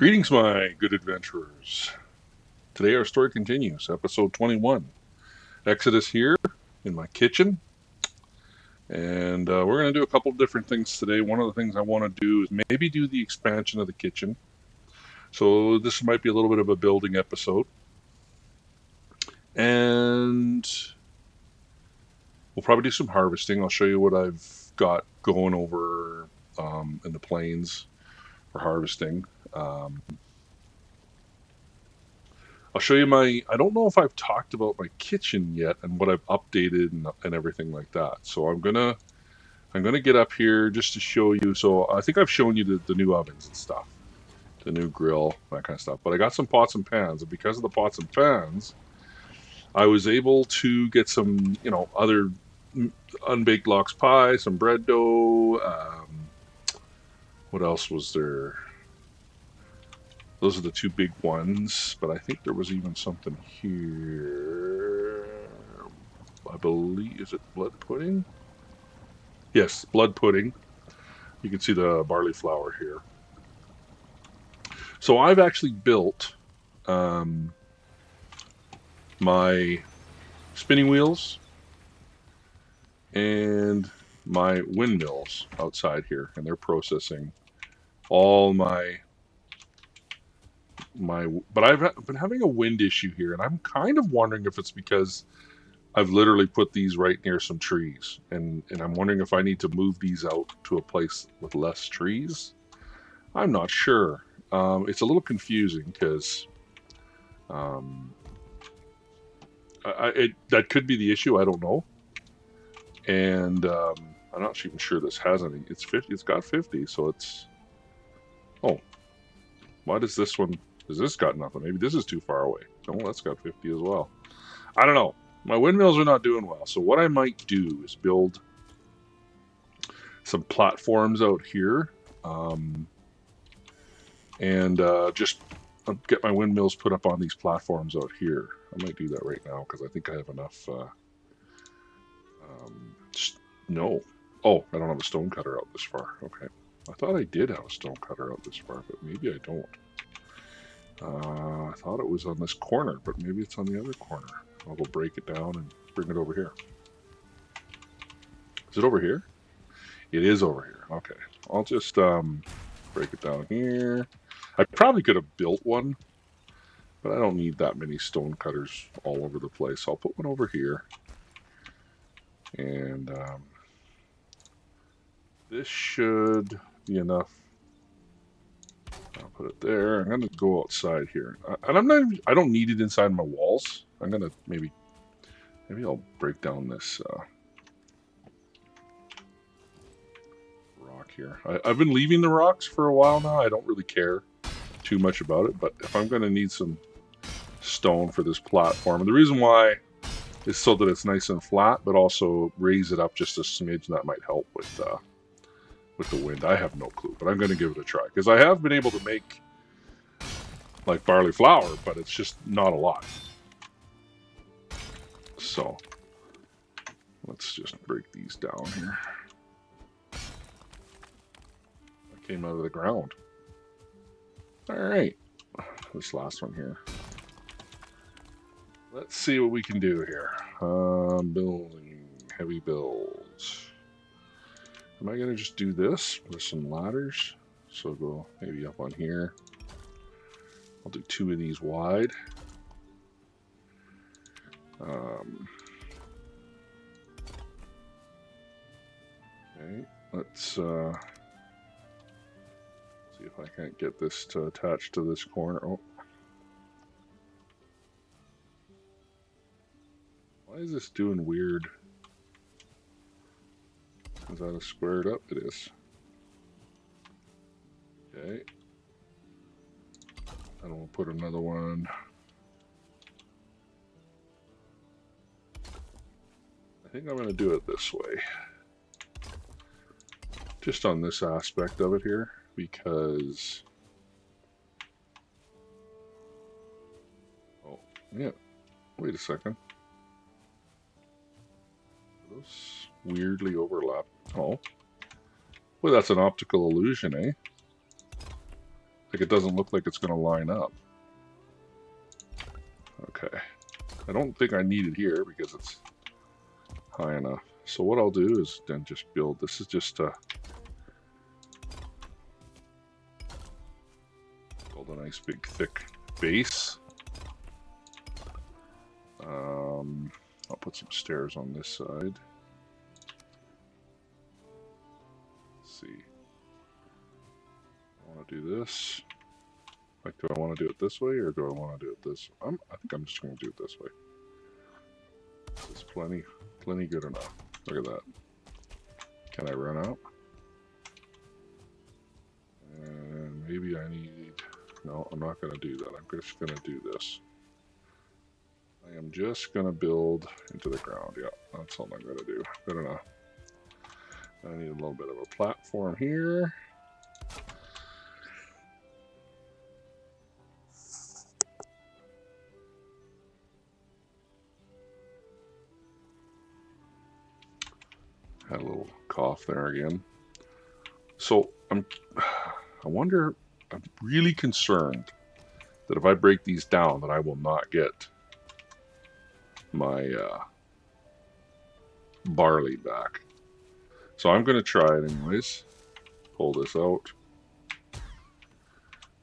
Greetings, my good adventurers. Today our story continues, episode 21. Exodus here in my kitchen, and we're going to do a couple different things today. One of the things I want to do is maybe do the expansion of the kitchen. So this might be a little bit of a building episode. And we'll probably do some harvesting. I'll show you what I've got going over in the plains for harvesting. I'll show you I don't know if I've talked about my kitchen yet and what I've updated and everything like that. So I'm gonna get up here just to show you. So I think I've shown you the new ovens and stuff, the new grill, that kind of stuff. But I got some pots and pans, and because of the pots and pans, I was able to get some, other unbaked lox pie, some bread dough. What else was there? Those are the two big ones, but I think there was even something here. I believe, is it blood pudding? Yes, blood pudding. You can see the barley flour here. So I've actually built my spinning wheels and my windmills outside here, and they're processing all but I've been having a wind issue here, and I'm kind of wondering if it's because I've literally put these right near some trees, and I'm wondering if I need to move these out to a place with less trees. I'm not sure. It's a little confusing because that could be the issue. I don't know, and I'm not even sure this has any. It's 50. It's got 50, so it's. Oh, why does this one? Has this got nothing? Maybe this is too far away. Oh, that's got 50 as well. I don't know. My windmills are not doing well. So what I might do is build some platforms out here, and just get my windmills put up on these platforms out here. I might do that right now because I think I have enough. No. Oh, I don't have a stone cutter out this far. Okay. I thought I did have a stone cutter out this far, but maybe I don't. I thought it was on this corner, but maybe it's on the other corner. I'll go break it down and bring it over here. Is it over here? It is over here. Okay. I'll just break it down here. I probably could have built one, but I don't need that many stone cutters all over the place. So I'll put one over here. And this should be enough. I'll put it there. I'm going to go outside here. And I don't need it inside my walls. I'm going to maybe I'll break down this rock here. I've been leaving the rocks for a while now. I don't really care too much about it, but if I'm going to need some stone for this platform, and the reason why is so that it's nice and flat, but also raise it up just a smidge, and that might help with the wind. I have no clue, but I'm going to give it a try because I have been able to make like barley flour, but it's just not a lot. So let's just break these down here. That came out of the ground. All right, this last one here. Let's see what we can do here. Building heavy builds. Am I gonna just do this with some ladders? So go maybe up on here. I'll do 2 of these wide. Okay, let's see if I can't get this to attach to this corner. Oh. Why is this doing weird? Is that a squared up? It is. Okay. And we'll put another one. I think I'm going to do it this way. Just on this aspect of it here, because... Oh, yeah. Wait a second. Those weirdly overlap. Oh. Well, that's an optical illusion, eh? Like, it doesn't look like it's going to line up. Okay. I don't think I need it here because it's high enough. So what I'll do is then just build. This is just build a nice big thick base. I'll put some stairs on this side. Let's see. I want to do this. Like, do I want to do it this way or do I want to do it this way? I think I'm just going to do it this way. This is plenty good enough. Look at that. Can I run out? And maybe I need... No, I'm not going to do that. I'm just going to do this. I am just going to build into the ground. Yeah, that's all I'm going to do. Good enough. I need a little bit of a platform here. Had a little cough there again. So I wonder, I'm really concerned that if I break these down that I will not get my barley back. So I'm going to try it anyways. Pull this out.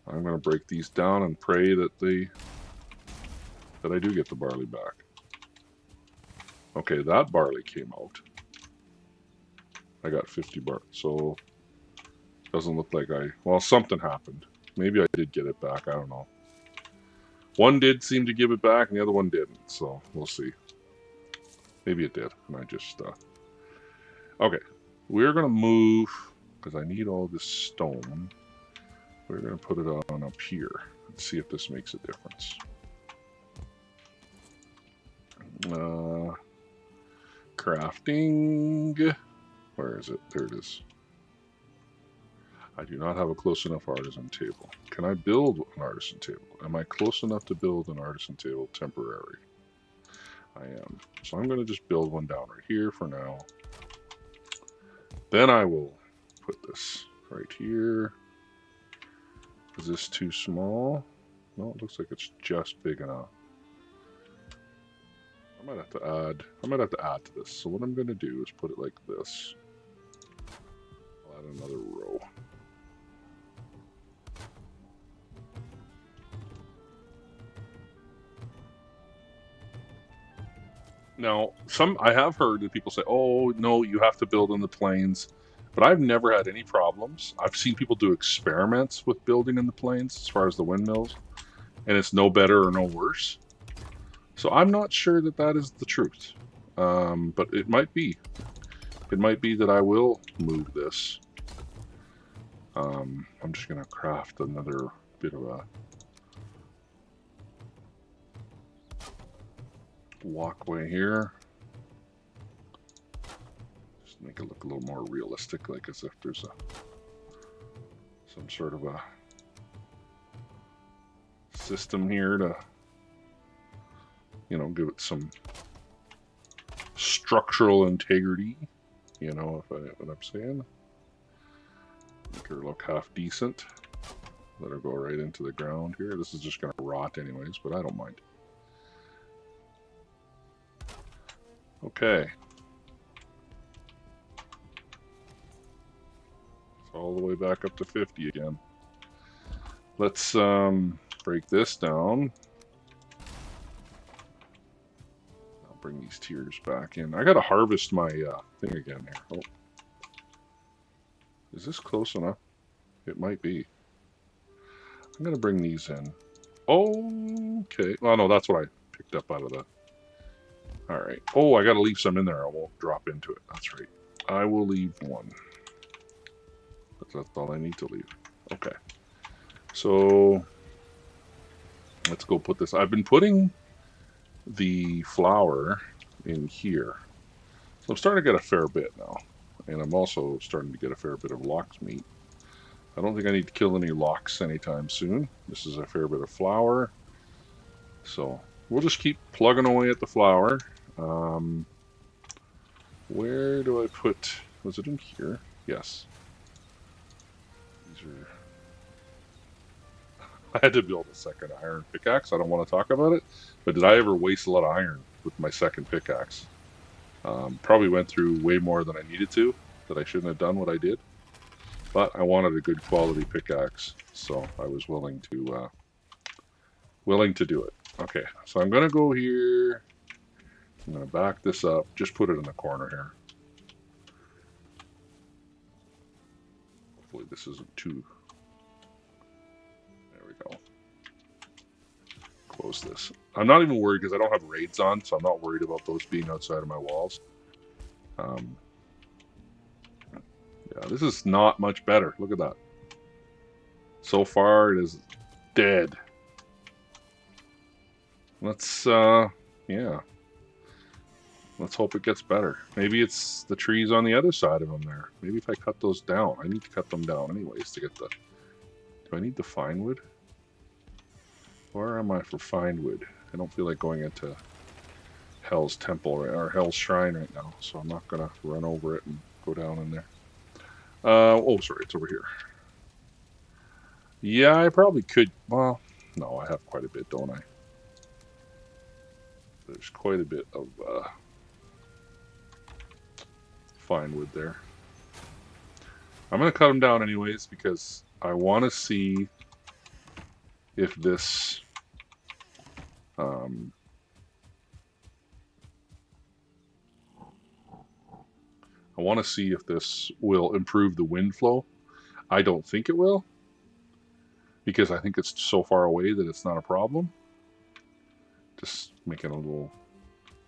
I'm going to break these down and pray that I do get the barley back. Okay, that barley came out. I got 50 barley, so doesn't look like well, something happened. Maybe I did get it back, I don't know. One did seem to give it back and the other one didn't, so we'll see. Maybe it did, and I just, okay. We're going to move, because I need all this stone. We're going to put it on up here and see if this makes a difference. Crafting. Where is it? There it is. I do not have a close enough artisan table. Can I build an artisan table? Am I close enough to build an artisan table temporary? I am. So I'm going to just build one down right here for now. Then I will put this right here. Is this too small? No, it looks like it's just big enough. I might have to add to this. So what I'm going to do is put it like this. I'll add another row. Now, I have heard that people say, oh, no, you have to build in the plains. But I've never had any problems. I've seen people do experiments with building in the plains as far as the windmills. And it's no better or no worse. So I'm not sure that that is the truth. But it might be. It might be that I will move this. I'm just going to craft another bit of a walkway here. Just make it look a little more realistic, like as if there's some sort of a system here to, you know, give it some structural integrity. You know, what I'm saying. Make her look half decent. Let her go right into the ground here. This is just going to rot anyways, but I don't mind. Okay. It's all the way back up to 50 again. Let's break this down. I'll bring these tiers back in. I got to harvest my thing again here. Oh. Is this close enough? It might be. I'm going to bring these in. Okay. Oh, no, that's what I picked up out of the... All right. Oh, I got to leave some in there. I won't drop into it. That's right. I will leave one. That's all I need to leave. Okay. So let's go put this. I've been putting the flour in here. So I'm starting to get a fair bit now. And I'm also starting to get a fair bit of lox meat. I don't think I need to kill any lox anytime soon. This is a fair bit of flour. So we'll just keep plugging away at the flour. Where do I put... Was it in here? Yes. These are... I had to build a second iron pickaxe. I don't want to talk about it, but did I ever waste a lot of iron with my second pickaxe? Probably went through way more than I needed to, that I shouldn't have done what I did. But I wanted a good quality pickaxe, so I was willing to do it. Okay, so I'm gonna go here. I'm gonna back this up. Just put it in the corner here. Hopefully this isn't too. There we go. Close this. I'm not even worried because I don't have raids on, so I'm not worried about those being outside of my walls. Yeah, this is not much better. Look at that. So far, it is dead. Let's, yeah. Let's hope it gets better. Maybe it's the trees on the other side of them there. Maybe if I cut those down. I need to cut them down anyways to get the... Do I need the fine wood? Where am I for fine wood? I don't feel like going into Hell's Temple or Hell's Shrine right now, so I'm not going to run over it and go down in there. Oh, sorry, it's over here. Yeah, I probably could. Well, no, I have quite a bit, don't I? There's quite a bit of fine wood there. I'm going to cut them down anyways because I want to see if this I want to see if this will improve the wind flow. I don't think it will, because I think it's so far away that it's not a problem. Just making a little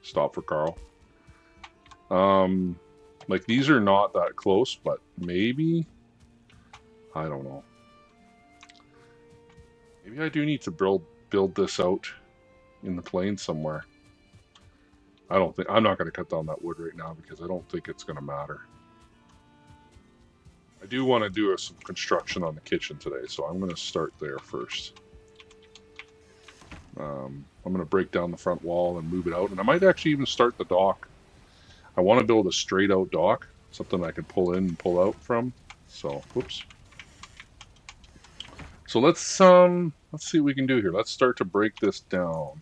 stop for Carl. Like these are not that close, but maybe, I don't know. Maybe I do need to build this out in the plains somewhere. I'm not going to cut down that wood right now because I don't think it's going to matter. I do want to do some construction on the kitchen today, so I'm going to start there first. I'm going to break down the front wall and move it out, and I might actually even start the dock. I want to build a straight out dock, something I can pull in and pull out from. So, whoops. So let's see what we can do here. Let's start to break this down.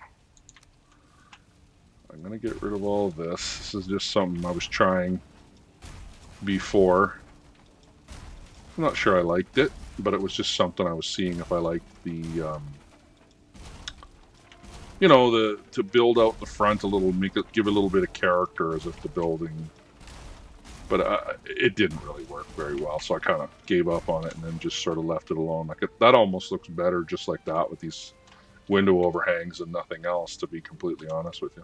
I'm going to get rid of all of this. This is just something I was trying before. I'm not sure I liked it, but it was just something I was seeing if I liked the, you know, to build out the front a little, give it a little bit of character as if the building, but it didn't really work very well, so I kind of gave up on it and then just sort of left it alone. Like that almost looks better just like that with these window overhangs and nothing else, to be completely honest with you.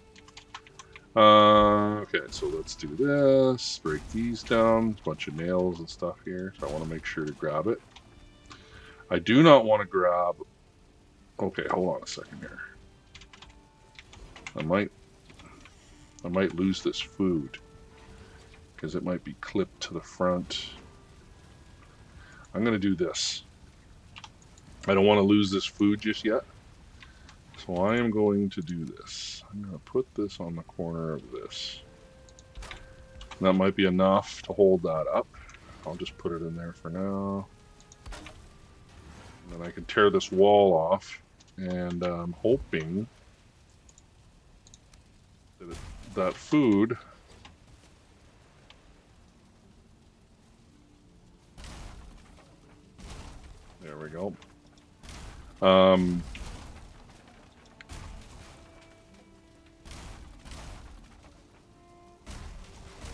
Okay, so let's do this. Break these down. A bunch of nails and stuff here, so I want to make sure to grab it. I do not want to grab... Okay, hold on a second here. I might lose this food because it might be clipped to the front. I'm going to do this. I don't want to lose this food just yet. So I am going to do this. I'm going to put this on the corner of this. That might be enough to hold that up. I'll just put it in there for now. And then I can tear this wall off. And I'm hoping that that food... There we go.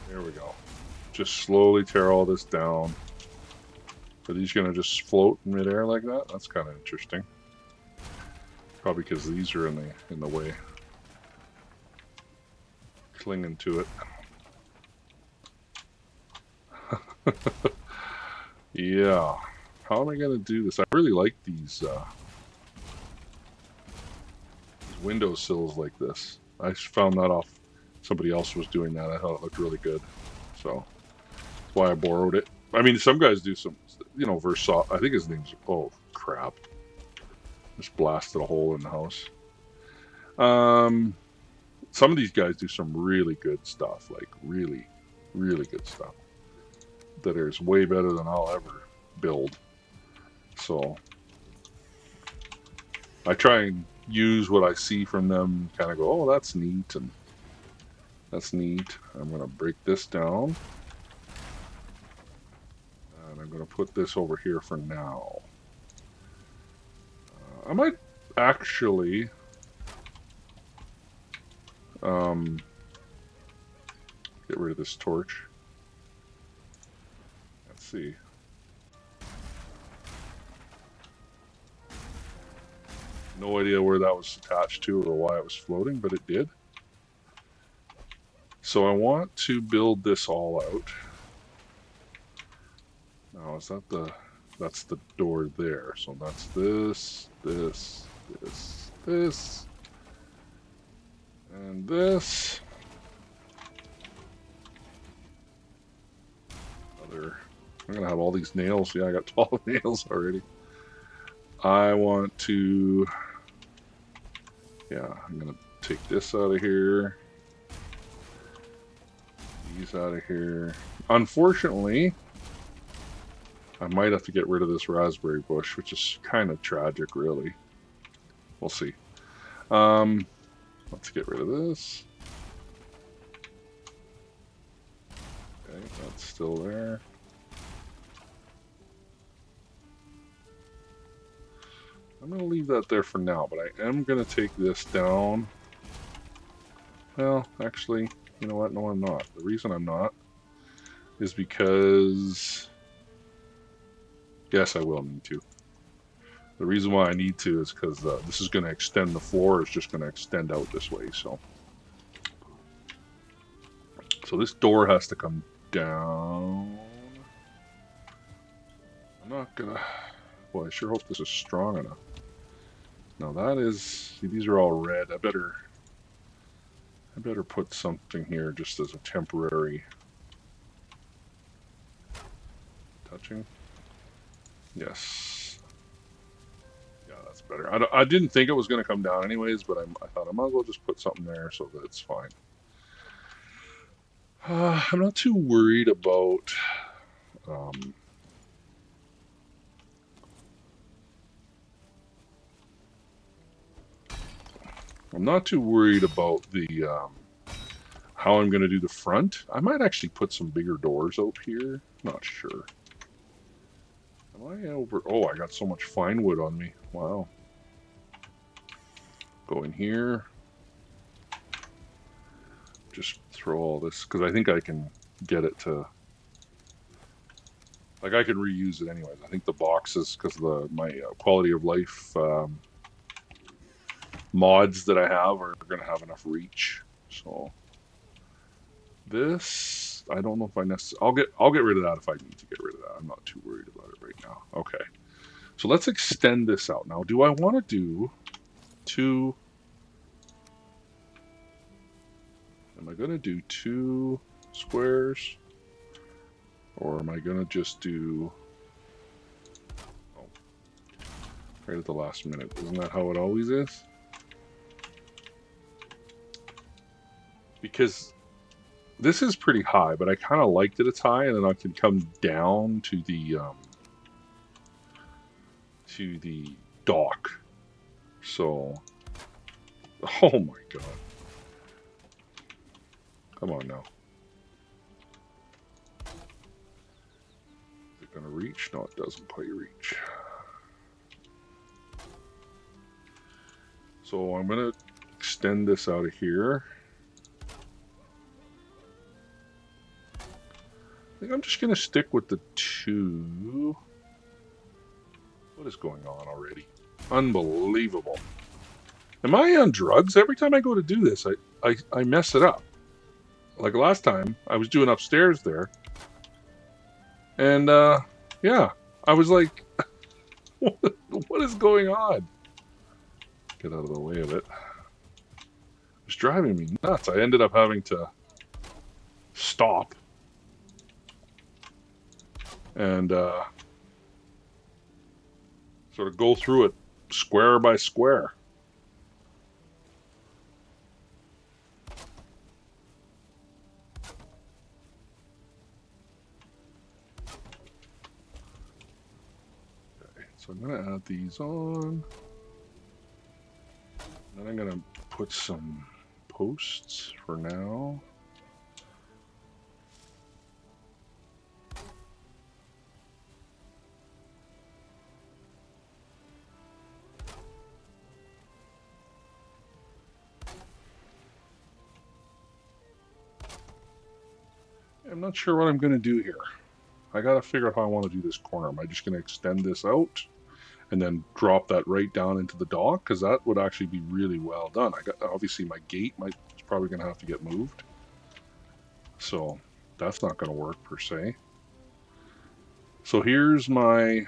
There we go. Just slowly tear all this down. Are these going to just float in midair like that? That's kind of interesting. Probably because these are in the way. Clinging to it. Yeah. How am I going to do this? I really like these windowsills like this. I found that off. Somebody else was doing that. I thought it looked really good. So that's why I borrowed it. I mean, some guys do some, you know, Versailles. I think his name's, oh, crap. Just blasted a hole in the house. Some of these guys do some really good stuff. Like, really, really good stuff. That is way better than I'll ever build. So, I try and use what I see from them, kind of go, oh, that's neat, and that's neat. I'm going to break this down. And I'm going to put this over here for now. I might actually get rid of this torch. Let's see. No idea where that was attached to or why it was floating, but it did. So I want to build this all out. Now, is that that's the door there. So that's this, this, this, this, and this. I'm gonna have all these nails. Yeah, I got 12 nails already. I want to, yeah, I'm gonna take this out of here. These out of here. Unfortunately, I might have to get rid of this raspberry bush, which is kind of tragic, really. We'll see. Let's get rid of this. Okay, that's still there. I'm going to leave that there for now, but I am going to take this down. Well, actually, you know what? No, I'm not. The reason I'm not is because... Yes, I will need to. The reason why I need to is because this is going to extend the floor. It's just going to extend out this way, so this door has to come down. I'm not going to... Well, I sure hope this is strong enough. Now that is... See, these are all red. I better put something here just as a temporary... Touching? Yes. Yeah, that's better. I didn't think it was going to come down anyways, but I thought I might as well just put something there so that it's fine. I'm not too worried about... I'm not too worried about the how I'm going to do the front. I might actually put some bigger doors out here. Not sure. Am I over? Oh, I got so much fine wood on me. Wow. Go in here. Just throw all this, because I think I can get it to... Like, I can reuse it anyways. I think the boxes, because of my quality of life mods that I have are going to have enough reach. So this, I don't know if I necessarily... I'll get rid of that if I need to get rid of that. I'm not too worried about it right now. Okay. So let's extend this out. Now, do I want to do 2... Am I going to do 2 squares? Or am I going to just do... Oh, right at the last minute. Isn't that how it always is? Because this is pretty high, but I kind of like that it's high, and then I can come down to the dock. So, oh my god. Come on now. Is it going to reach? No, it doesn't quite reach. So I'm going to extend this out of here. I think I'm just going to stick with the 2. What is going on already? Unbelievable. Am I on drugs? Every time I go to do this, I mess it up. Like last time, I was doing upstairs there. And, yeah. I was like, what is going on? Get out of the way of it. It's driving me nuts. I ended up having to stop. And, sort of go through it square by square. Okay, so I'm going to add these on. Then I'm gonna put some posts for now. I'm not sure what I'm gonna do here. I gotta figure out how I want to do this corner. Am I just gonna extend this out and then drop that right down into the dock? Because that would actually be really well done. I got, obviously my gate is probably gonna have to get moved, so that's not gonna work per se. So here's my,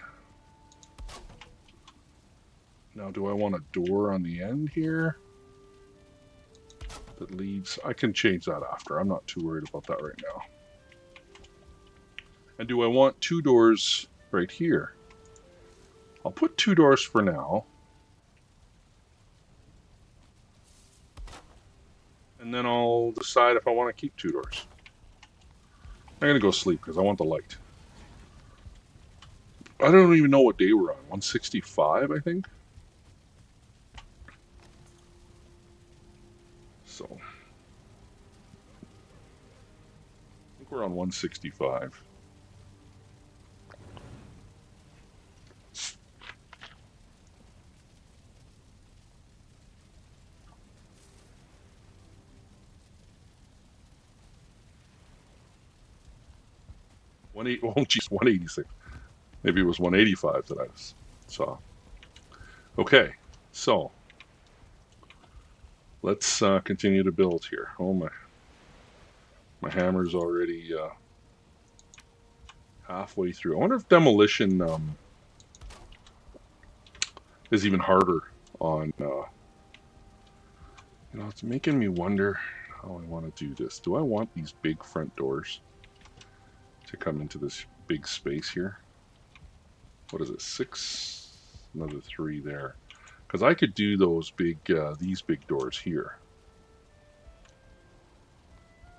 now do I want a door on the end here that leads, I can change that after. I'm not too worried about that right now. And do I want 2 doors right here? I'll put 2 doors for now. And then I'll decide if I want to keep 2 doors. I'm going to go sleep because I want the light. I don't even know what day we're on. 165, I think. So, I think we're on 165. Oh, geez, 186. Maybe it was 185 that I saw. Okay, so let's continue to build here. Oh my hammer's already halfway through. I wonder if demolition is even harder on. You know, it's making me wonder how I want to do this. Do I want these big front doors to come into this big space here? What is it? 6, another 3 there. Because I could do those big, these big doors here.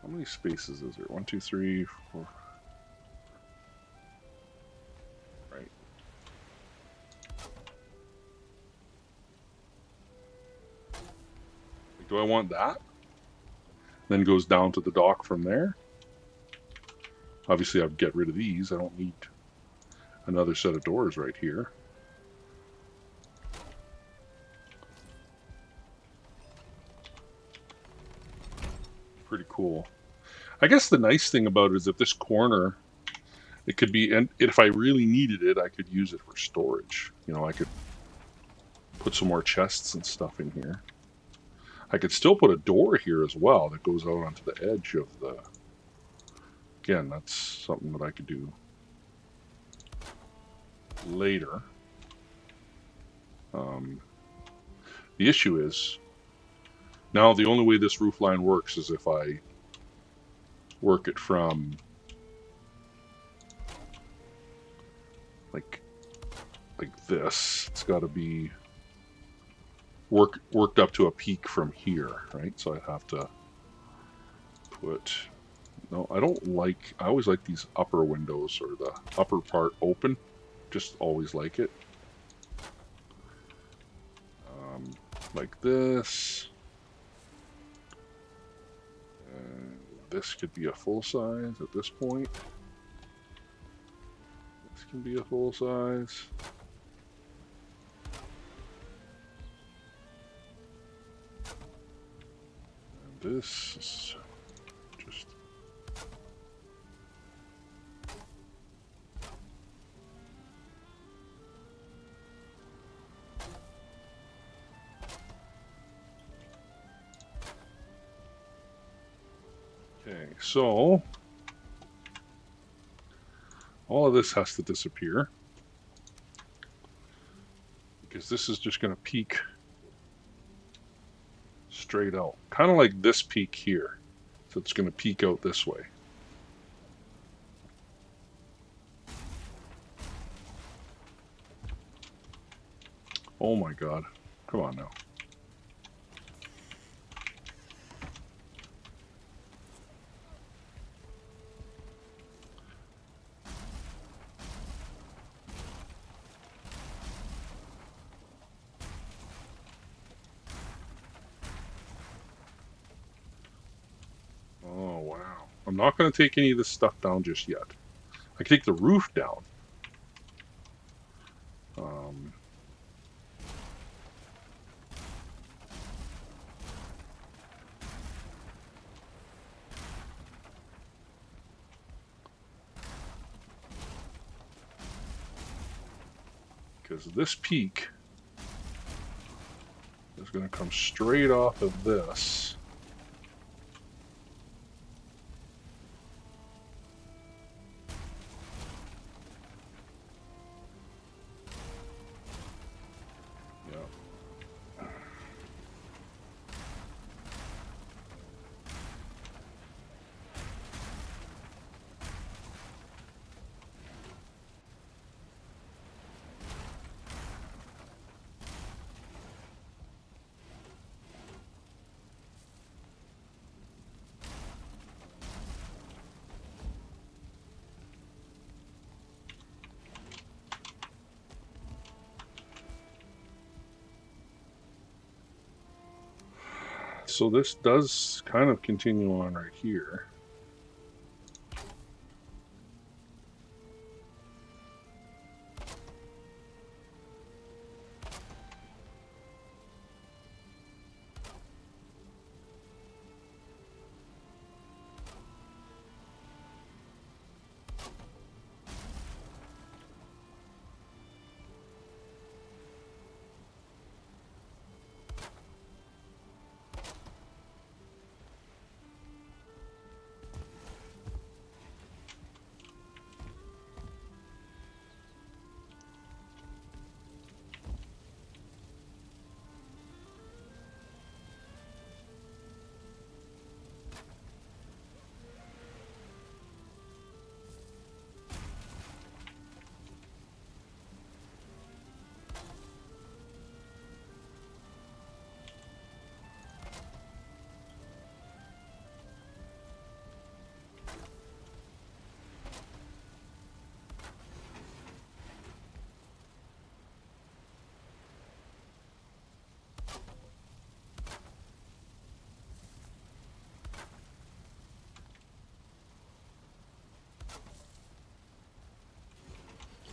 How many spaces is there? 1, 2, 3, 4. Right. Do I want that? Then goes down to the dock from there. Obviously, I'd get rid of these. I don't need another set of doors right here. Pretty cool. I guess the nice thing about it is if this corner, it could be, and if I really needed it, I could use it for storage. You know, I could put some more chests and stuff in here. I could still put a door here as well that goes out onto the edge of the, again, that's something that I could do later. The issue is, now the only way this roof line works is if I work it from like this. It's got to be worked up to a peak from here, right? So I'd have to put, no, I don't like, I always like these upper windows or the upper part open. Just always like it. Like this. And this could be a full size at this point. This can be a full size. And this is just... Okay, so all of this has to disappear because this is just going to peak straight out, kind of like this peak here. So it's going to peak out this way. Oh my God, come on now. I'm not going to take any of this stuff down just yet. I can take the roof down. Because this peak is going to come straight off of this. So this does kind of continue on right here.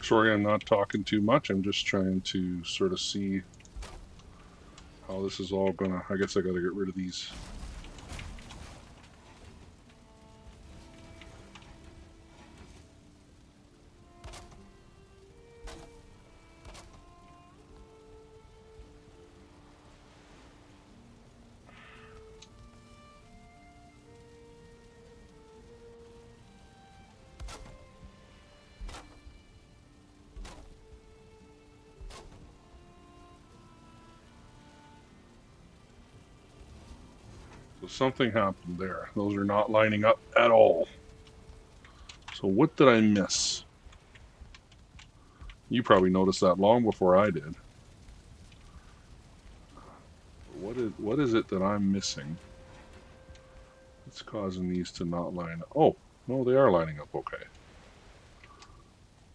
Sorry, I'm not talking too much. I'm just trying to sort of see how this is all gonna... I guess I gotta get rid of these. So something happened there. Those are not lining up at all. So what did I miss? You probably noticed that long before I did. What is it that I'm missing? It's causing these to not line up. Oh, no, they are lining up okay.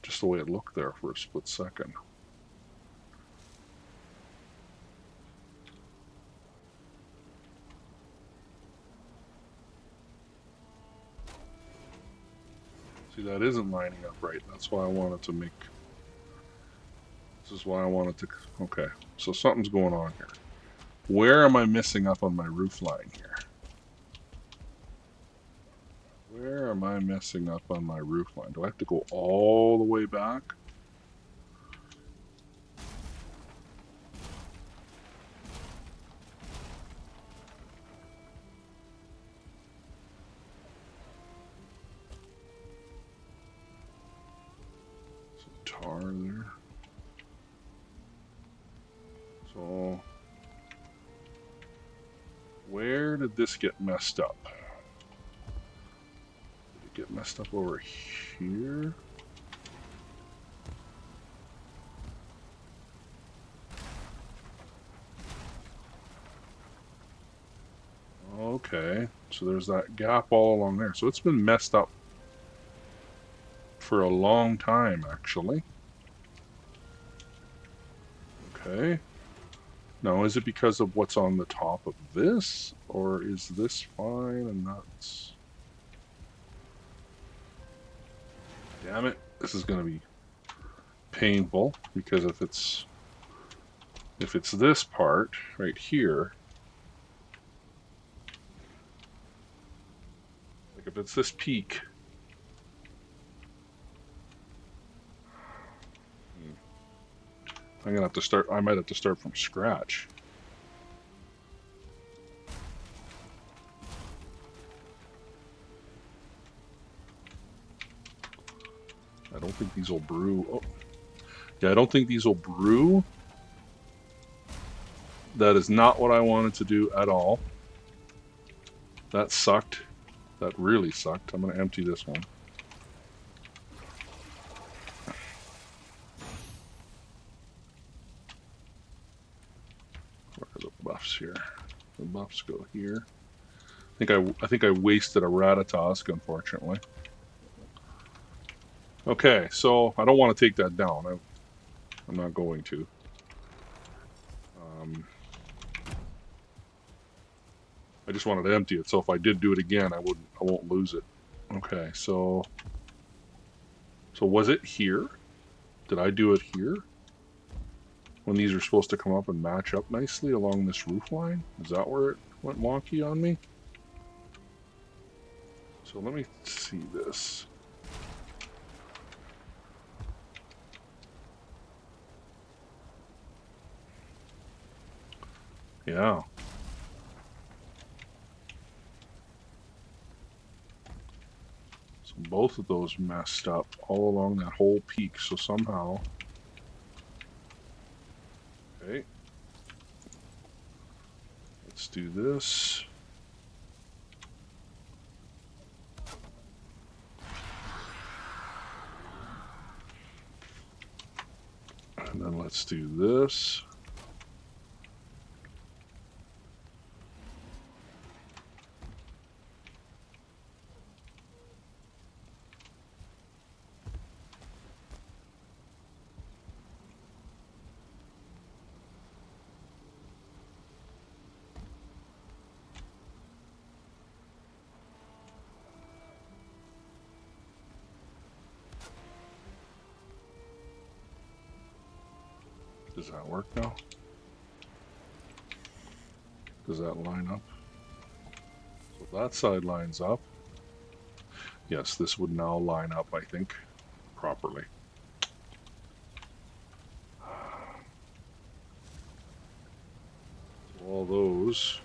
Just the way it looked there for a split second. See, that isn't lining up right. That's why I wanted to make... This is why I wanted to... Okay, so something's going on here. Where am I messing up on my roof line here? Where am I messing up on my roof line? Do I have to go all the way back? Some tar there. So, where did this get messed up? Did it get messed up over here? Okay, so there's that gap all along there. So it's been messed up for a long time, actually. Okay. Now, is it because of what's on the top of this? Or is this fine and that's... Damn it, this is going to be painful, because if it's this part right here, like if it's this peak, I'm gonna have to start. I might have to start from scratch. I don't think these will brew. Oh, yeah, I don't think these will brew. That is not what I wanted to do at all. That sucked. That really sucked. I'm gonna empty this one. Where are the buffs here? The buffs go here. I think I wasted a Ratatosk, unfortunately. Okay, so I don't want to take that down. I'm not going to. I just wanted to empty it, so if I did do it again, I won't lose it. Okay, so was it here? Did I do it here? When these are supposed to come up and match up nicely along this roof line? Is that where it went wonky on me? So let me see this. Yeah. So both of those messed up all along that whole peak, so somehow... Okay. Let's do this. And then let's do this. Does that work now? Does that line up? So that side lines up. Yes, this would now line up, I think, properly. So all those.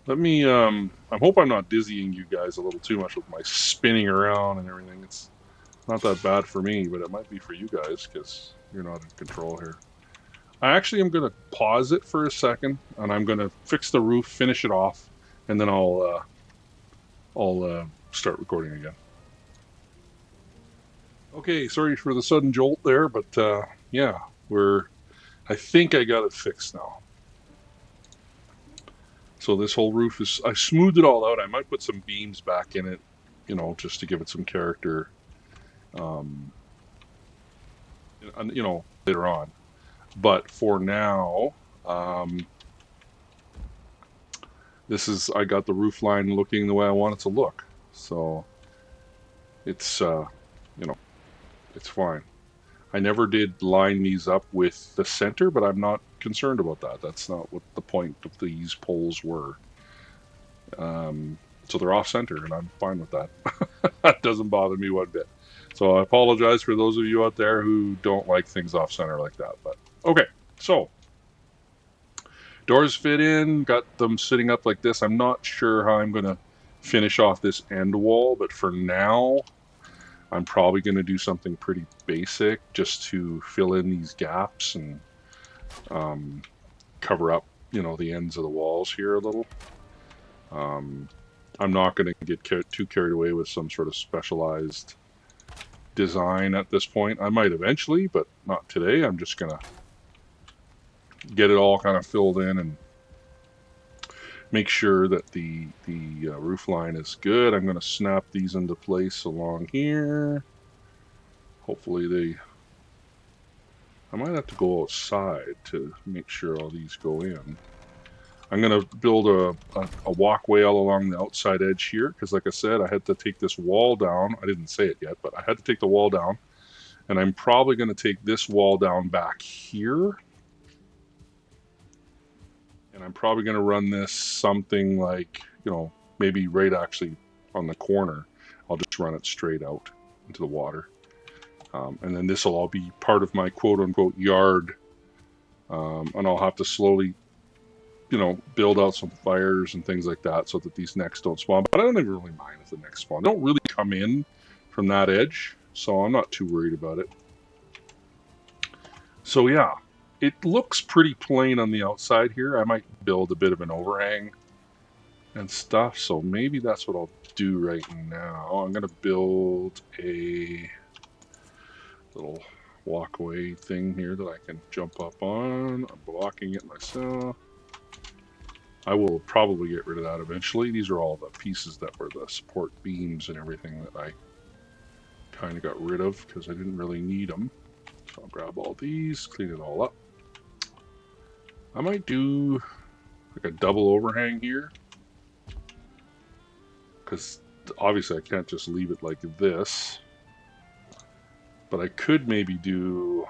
Let me, I hope I'm not dizzying you guys a little too much with my spinning around and everything. It's not that bad for me, but it might be for you guys because you're not in control here. I actually am going to pause it for a second, and I'm going to fix the roof, finish it off, and then I'll start recording again. Okay, sorry for the sudden jolt there, but yeah, I think I got it fixed now. So this whole roof is, I smoothed it all out. I might put some beams back in it, you know, just to give it some character, you know, later on. But for now, this is, I got the roof line looking the way I want it to look. So it's, you know, it's fine. I never did line these up with the center, but I'm not concerned about that. That's not what the point of these poles were. So they're off center, and I'm fine with that. That doesn't bother me one bit. So I apologize for those of you out there who don't like things off center like that. But okay, so doors fit in, got them sitting up like this. I'm not sure how I'm going to finish off this end wall, but for now, I'm probably going to do something pretty basic just to fill in these gaps and cover up, you know, the ends of the walls here a little. I'm not going to get too carried away with some sort of specialized design at this point. I might eventually, but not today. I'm just going to get it all kind of filled in and make sure that the roof line is good. I'm going to snap these into place along here. Hopefully I might have to go outside to make sure all these go in. I'm going to build a walkway all along the outside edge here because, like I said, I had to take this wall down. I didn't say it yet, but I had to take the wall down. And I'm probably going to take this wall down back here. And I'm probably going to run this something like, you know, maybe right actually on the corner. I'll just run it straight out into the water. And then this will all be part of my quote-unquote yard. And I'll have to slowly, you know, build out some fires and things like that so that these necks don't spawn. But I don't even really mind if the necks spawn. They don't really come in from that edge, so I'm not too worried about it. So yeah, it looks pretty plain on the outside here. I might build a bit of an overhang and stuff, so maybe that's what I'll do right now. I'm going to build a little walkway thing here that I can jump up on. I'm blocking it myself. I will probably get rid of that eventually. These are all the pieces that were the support beams and everything that I kind of got rid of because I didn't really need them. So I'll grab all these, clean it all up. I might do like a double overhang here because obviously I can't just leave it like this. But I could maybe do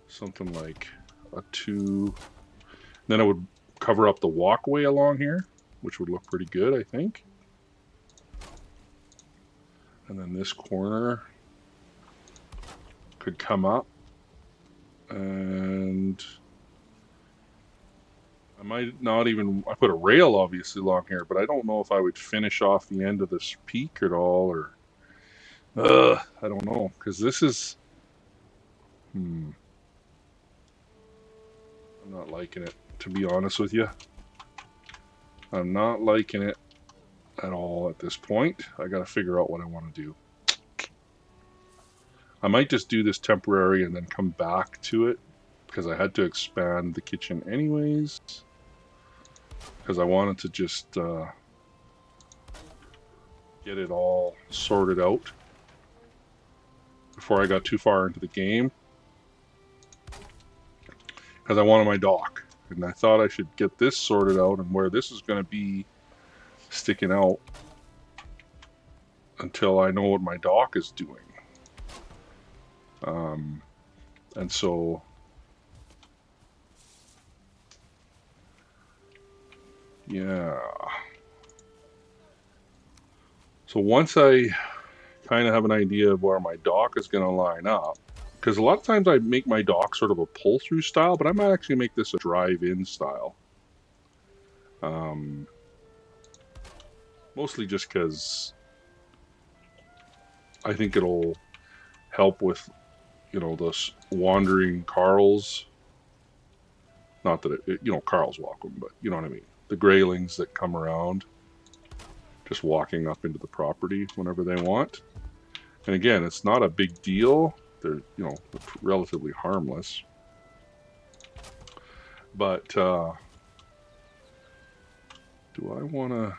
something like a 2. Then I would cover up the walkway along here, which would look pretty good, I think. And then this corner could come up. And I might not even, I put a rail obviously along here, but I don't know if I would finish off the end of this peak at all, or I don't know, because this is, I'm not liking it, to be honest with you. I'm not liking it at all at this point. I got to figure out what I want to do. I might just do this temporary and then come back to it because I had to expand the kitchen anyways. Because I wanted to just get it all sorted out before I got too far into the game. Because I wanted my dock. And I thought I should get this sorted out and where this is going to be sticking out until I know what my dock is doing. And so yeah. So once I kind of have an idea of where my dock is going to line up, because a lot of times I make my dock sort of a pull-through style, but I might actually make this a drive-in style. Mostly just because I think it'll help with, you know, those wandering Carls. Not that it, you know, Carl's welcome, but you know what I mean. The graylings that come around, just walking up into the property whenever they want. And again, it's not a big deal. They're, you know, relatively harmless. But do I want to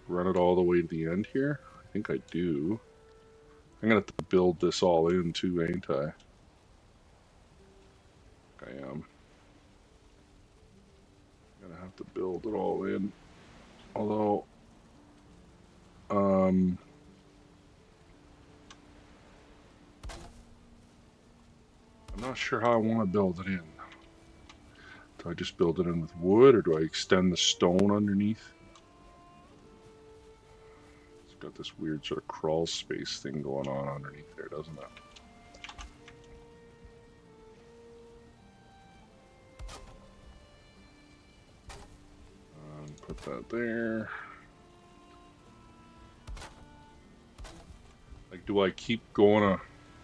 run it all the way to the end here? I think I do. I'm going to have to build this all in too, ain't I? I am. I'm going to have to build it all in. Although, I'm not sure how I want to build it in. Do I just build it in with wood, or do I extend the stone underneath? It's got this weird sort of crawl space thing going on underneath there, doesn't it? Put that there. Like, do I keep going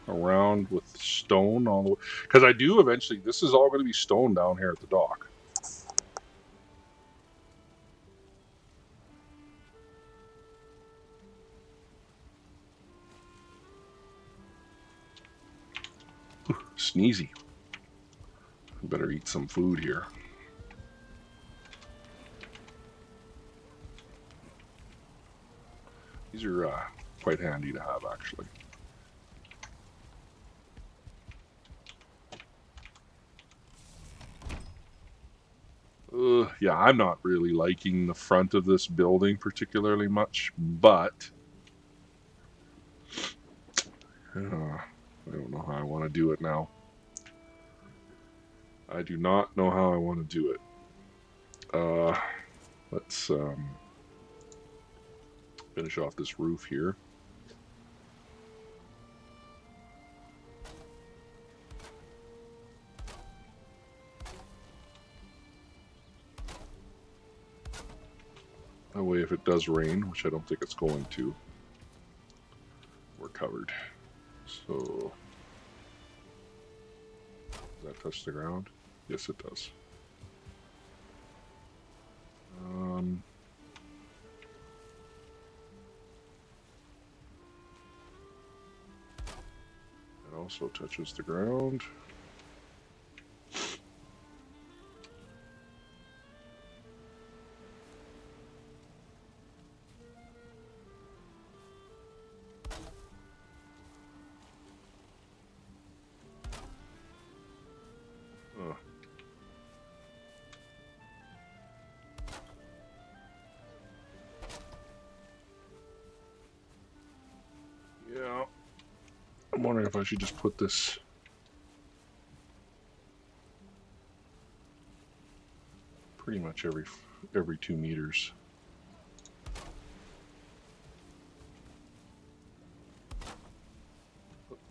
around with stone all the way? Because I do eventually, this is all going to be stone down here at the dock. Ooh, sneezy. I better eat some food here. These are quite handy to have, actually. yeah, I'm not really liking the front of this building particularly much, but I don't know how I want to do it now. I do not know how I want to do it. Let's finish off this roof here. That way, if it does rain, which I don't think it's going to, we're covered. So, does that touch the ground? Yes, it does. It also touches the ground. Oh. Yeah. I'm wondering if I should just put this pretty much every 2 meters.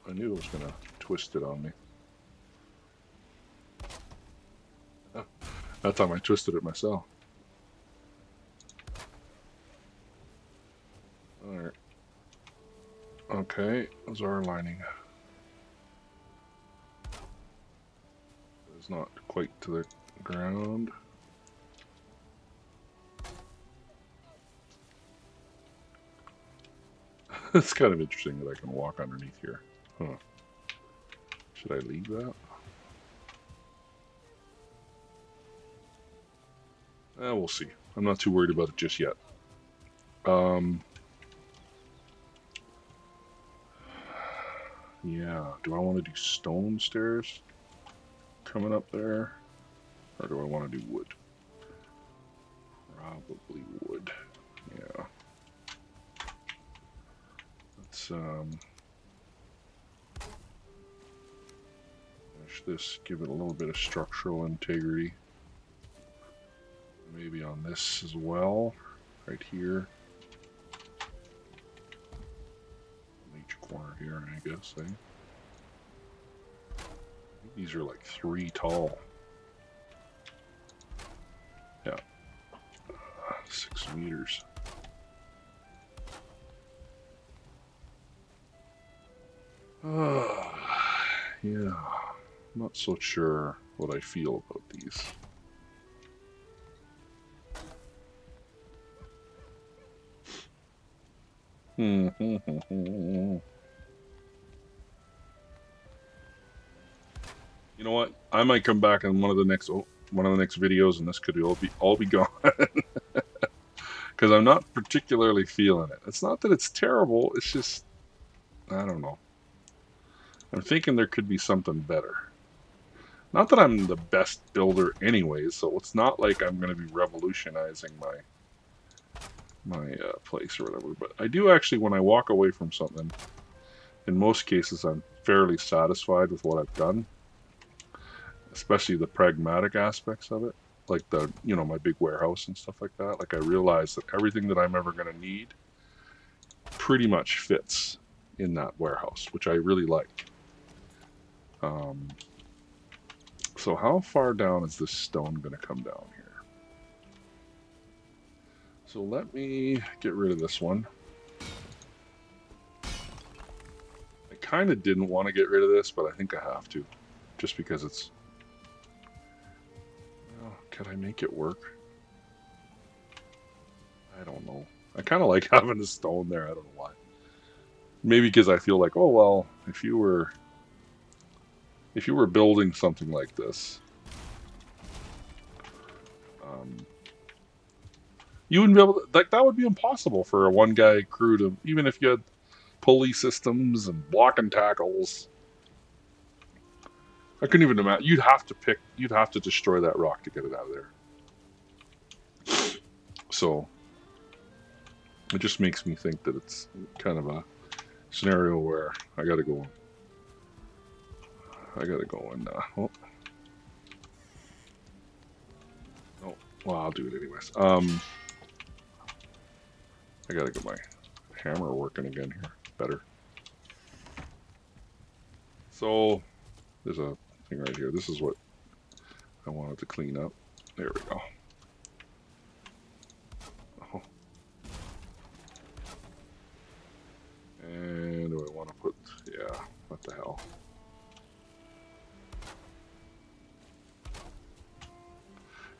I knew it was going to twist it on me. That time I twisted it myself. Alright. Okay, those are aligning. It's not quite to the ground. It's kind of interesting that I can walk underneath here. Huh. Should I leave that? We'll see. I'm not too worried about it just yet. Yeah, do I want to do stone stairs coming up there? Or do I want to do wood? Probably wood. Yeah. Let's finish this, give it a little bit of structural integrity. Maybe on this as well, right here. On each corner here, I guess, eh? These are like 3 tall. Yeah. 6 meters. Yeah. Not so sure what I feel about these. You know what? I might come back in one of the next videos, and this could all be gone because I'm not particularly feeling it. It's not that it's terrible. It's just I don't know. I'm thinking there could be something better. Not that I'm the best builder anyways, so it's not like I'm going to be revolutionizing my place or whatever. But I do actually, when I walk away from something, in most cases, I'm fairly satisfied with what I've done. Especially the pragmatic aspects of it, like my big warehouse and stuff like that. Like I realize that everything that I'm ever going to need pretty much fits in that warehouse, which I really like. So how far down is this stone going to come down here? So let me get rid of this one. I kind of didn't want to get rid of this, but I think I have to, just because it's... Could I make it work? I don't know. I kind of like having the stone there. I don't know why. Maybe because I feel like, oh well, if you were building something like this, you wouldn't be able to, like, that would be impossible for a one-guy crew to, even if you had pulley systems and block and tackles. I couldn't even imagine. You'd have to destroy that rock to get it out of there. So it just makes me think that it's kind of a scenario where I gotta go and oh, well, I'll do it anyways. I gotta get my hammer working again here. Better. So there's a thing right here. This is what I wanted to clean up. There we go. Oh. And do I want to put, yeah, what the hell?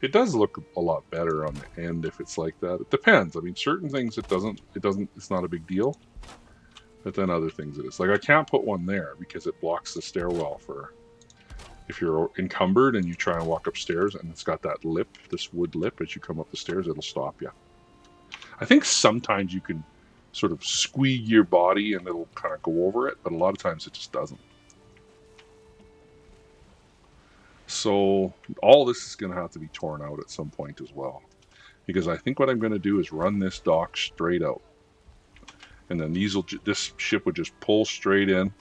It does look a lot better on the end if it's like that. It depends. I mean, certain things it's not a big deal. But then other things it is. Like I can't put one there because it blocks the stairwell for if you're encumbered and you try and walk upstairs and it's got that lip, this wood lip, as you come up the stairs, it'll stop you. I think sometimes you can sort of squeeze your body and it'll kind of go over it, but a lot of times it just doesn't. So all this is going to have to be torn out at some point as well. Because I think what I'm going to do is run this dock straight out. And then this ship would just pull straight in.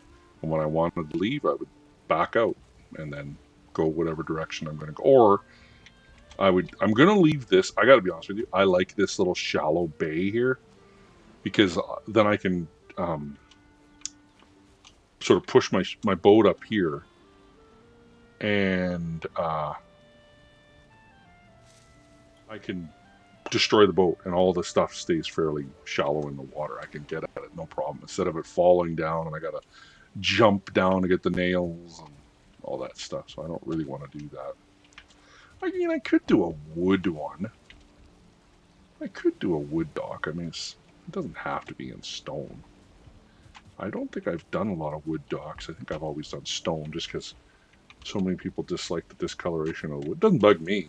And when I wanted to leave, I would back out and then go whatever direction I'm going to go. Or I'm going to leave this. I got to be honest with you. I like this little shallow bay here because then I can sort of push my boat up here and I can destroy the boat and all the stuff stays fairly shallow in the water. I can get at it, no problem. Instead of it falling down and I got to jump down to get the nails and all that stuff. So I don't really want to do that. I mean, I could do a wood one. I could do a wood dock. I mean, it doesn't have to be in stone. I don't think I've done a lot of wood docks. I think I've always done stone just because so many people dislike the discoloration of the wood. It doesn't bug me.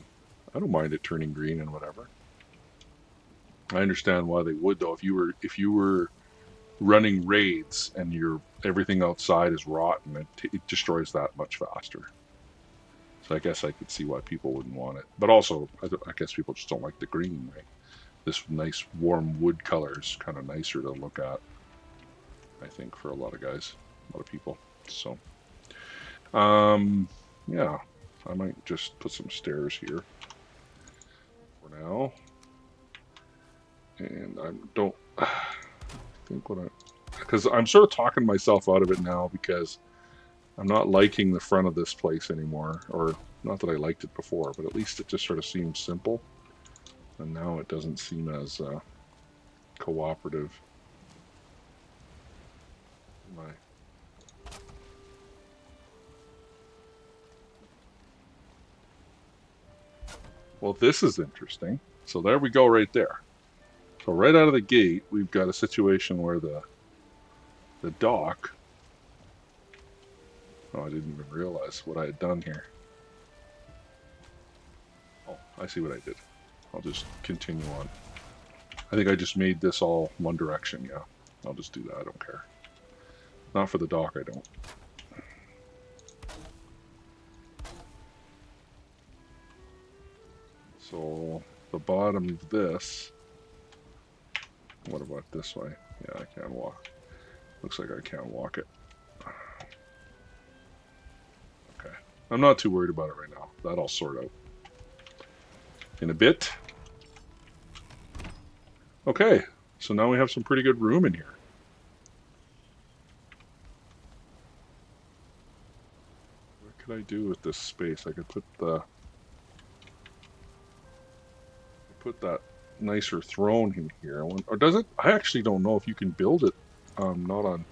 I don't mind it turning green and whatever. I understand why they would though. If you were running raids and everything outside is rotten, it destroys that much faster. So I guess I could see why people wouldn't want it. But also, I guess people just don't like the green, right? This nice warm wood color is kind of nicer to look at, I think, for a lot of guys, a lot of people. So, yeah, I might just put some stairs here for now. And I don't think because I'm sort of talking myself out of it now because I'm not liking the front of this place anymore, or not that I liked it before, but at least it just sort of seems simple, and now it doesn't seem as cooperative. Well, this is interesting. So there we go right there. So right out of the gate, we've got a situation where the dock... Oh, I didn't even realize what I had done here. Oh, I see what I did. I'll just continue on. I think I just made this all one direction, yeah. I'll just do that, I don't care. Not for the dock, I don't. So, the bottom of this... What about this way? Yeah, I can't walk. Looks like I can't walk it. Okay. I'm not too worried about it right now. That'll sort out in a bit. Okay, so now we have some pretty good room in here. What could I do with this space? I could put that nicer throne in here. Or does it? I actually don't know if you can build it not on...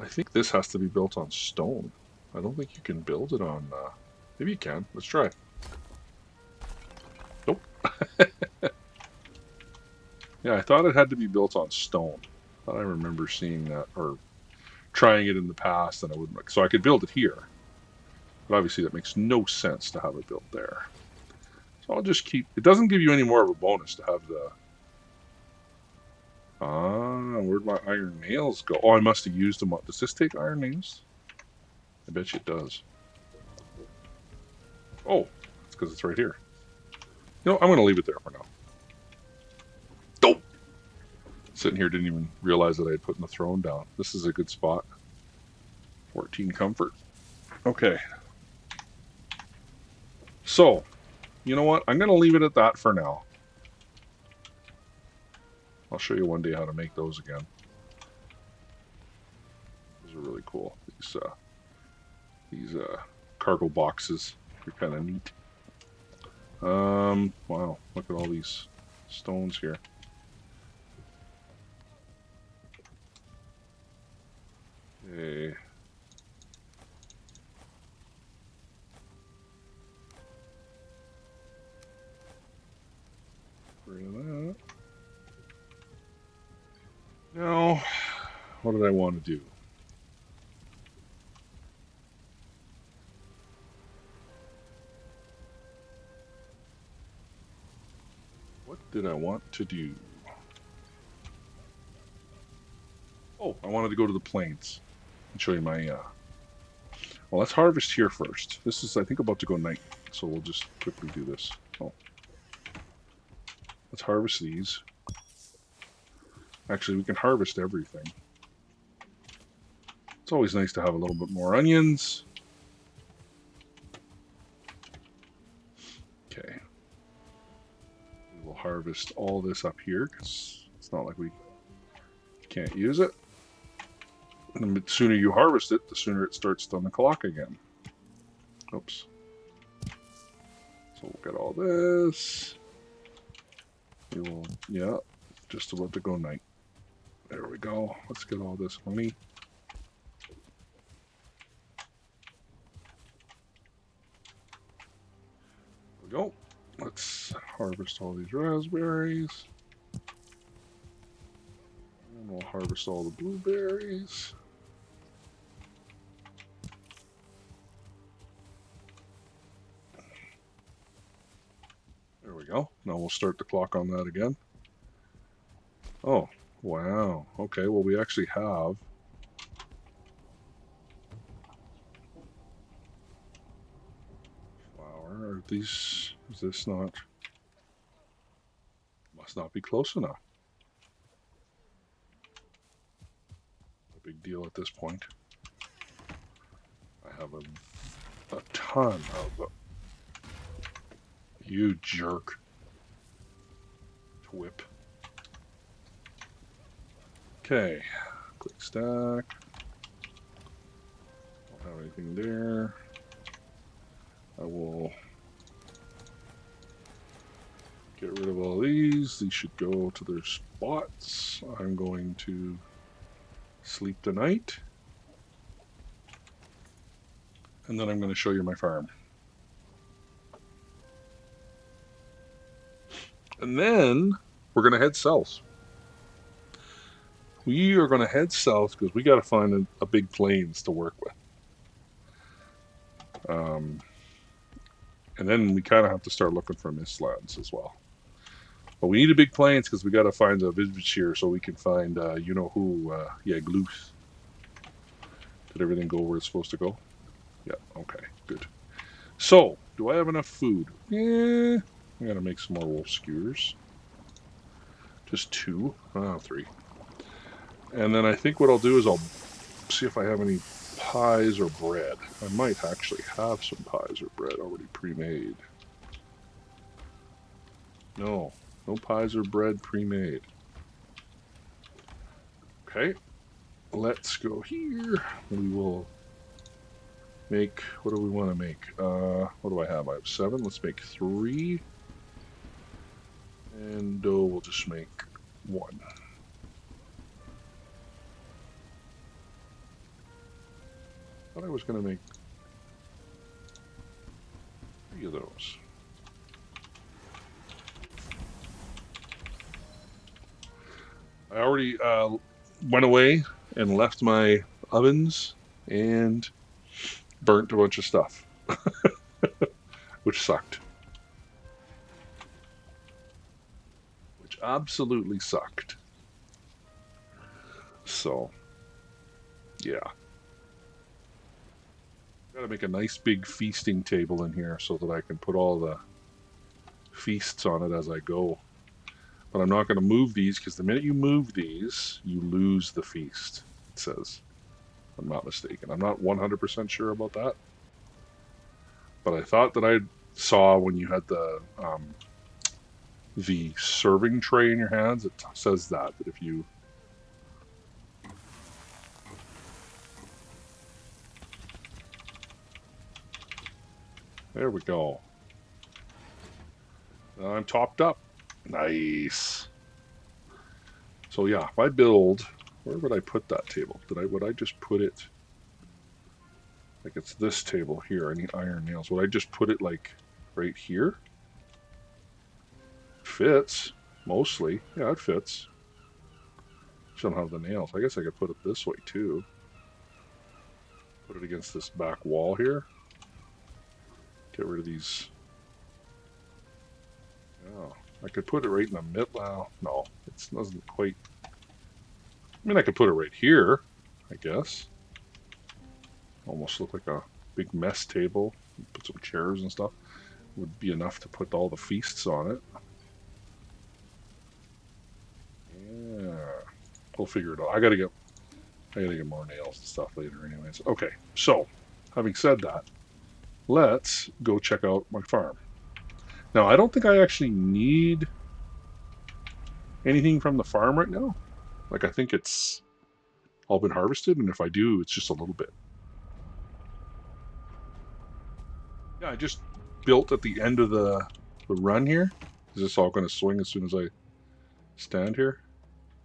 I think this has to be built on stone. I don't think you can build it on... maybe you can. Let's try. Nope. Yeah, I thought it had to be built on stone. I thought I remember seeing that, or trying it in the past, and I wouldn't... So I could build it here. But obviously that makes no sense to have it built there. So I'll just keep... It doesn't give you any more of a bonus to have the... where'd my iron nails go? Oh, I must have used them. Does this take iron nails? I bet you it does. Oh, it's because it's right here. You know, I'm going to leave it there for now. Sitting here, didn't even realize that I had put the throne down. This is a good spot. 14 comfort. Okay. So, you know what? I'm going to leave it at that for now. I'll show you one day how to make those again. Those are really cool. These cargo boxes are kind of neat. Wow, look at all these stones here. Okay. Rid of that. Now, what did I want to do? What did I want to do? Oh, I wanted to go to the plains and show you my... Well, let's harvest here first. This is, I think, about to go night, so we'll just quickly do this. Oh. Let's harvest these. Actually, we can harvest everything. It's always nice to have a little bit more onions. Okay. We will harvest all this up here, because it's not like we can't use it. And the sooner you harvest it, the sooner it starts on the clock again. Oops. So we'll get all this. We will, yeah, just about to go night. There we go. Let's get all this honey. There we go. Let's harvest all these raspberries. And we'll harvest all the blueberries. There we go. Now we'll start the clock on that again. Oh, wow. Okay, well we actually have flour. Are these, is this not, must not be close enough. A big deal at this point. I have a ton of you jerk. Whip. Okay, click stack. Don't have anything there. I will get rid of all these. These should go to their spots. I'm going to sleep tonight. And then I'm going to show you my farm. And then we're going to head south. We are going to head south because we got to find a big plains to work with. And then we kind of have to start looking for mistlands as well. But we need a big plains because we got to find a village here so we can find, you know who, yeah, Gloos. Did everything go where it's supposed to go? Yeah, okay, good. So, do I have enough food? Yeah, I got to make some more wolf skewers. Just 2, 3. And then I think what I'll do is I'll see if I have any pies or bread. I might actually have some pies or bread already pre-made. No pies or bread pre-made. Okay, let's go here. We will make, what do we want to make? What do I have? I have 7. Let's make 3. And dough, we'll just make 1. I thought I was going to make 3 of those. I already went away and left my ovens and burnt a bunch of stuff, which sucked. Which absolutely sucked. So, yeah. Gotta make a nice big feasting table in here so that I can put all the feasts on it as I go. But I'm not going to move these because the minute you move these, you lose the feast, it says. If I'm not mistaken. I'm not 100% sure about that. But I thought that I saw when you had the serving tray in your hands, it says that if you... There we go. Now I'm topped up. Nice. So yeah, if I build, where would I put that table? Would I just put it like it's this table here? I need iron nails. Would I just put it like right here? Fits mostly. Yeah, it fits. Just don't have the nails. I guess I could put it this way too. Put it against this back wall here. Get rid of these. Oh, I could put it right in the middle. Well, no, it doesn't quite. I mean, I could put it right here, I guess. Almost look like a big mess table. Put some chairs and stuff. Would be enough to put all the feasts on it. Yeah, we'll figure it out. I gotta get more nails and stuff later, anyways. Okay, so having said that, let's go check out my farm. Now, I don't think I actually need anything from the farm right now. Like, I think it's all been harvested, and if I do, it's just a little bit. Yeah, I just built at the end of the run here. Is this all going to swing as soon as I stand here?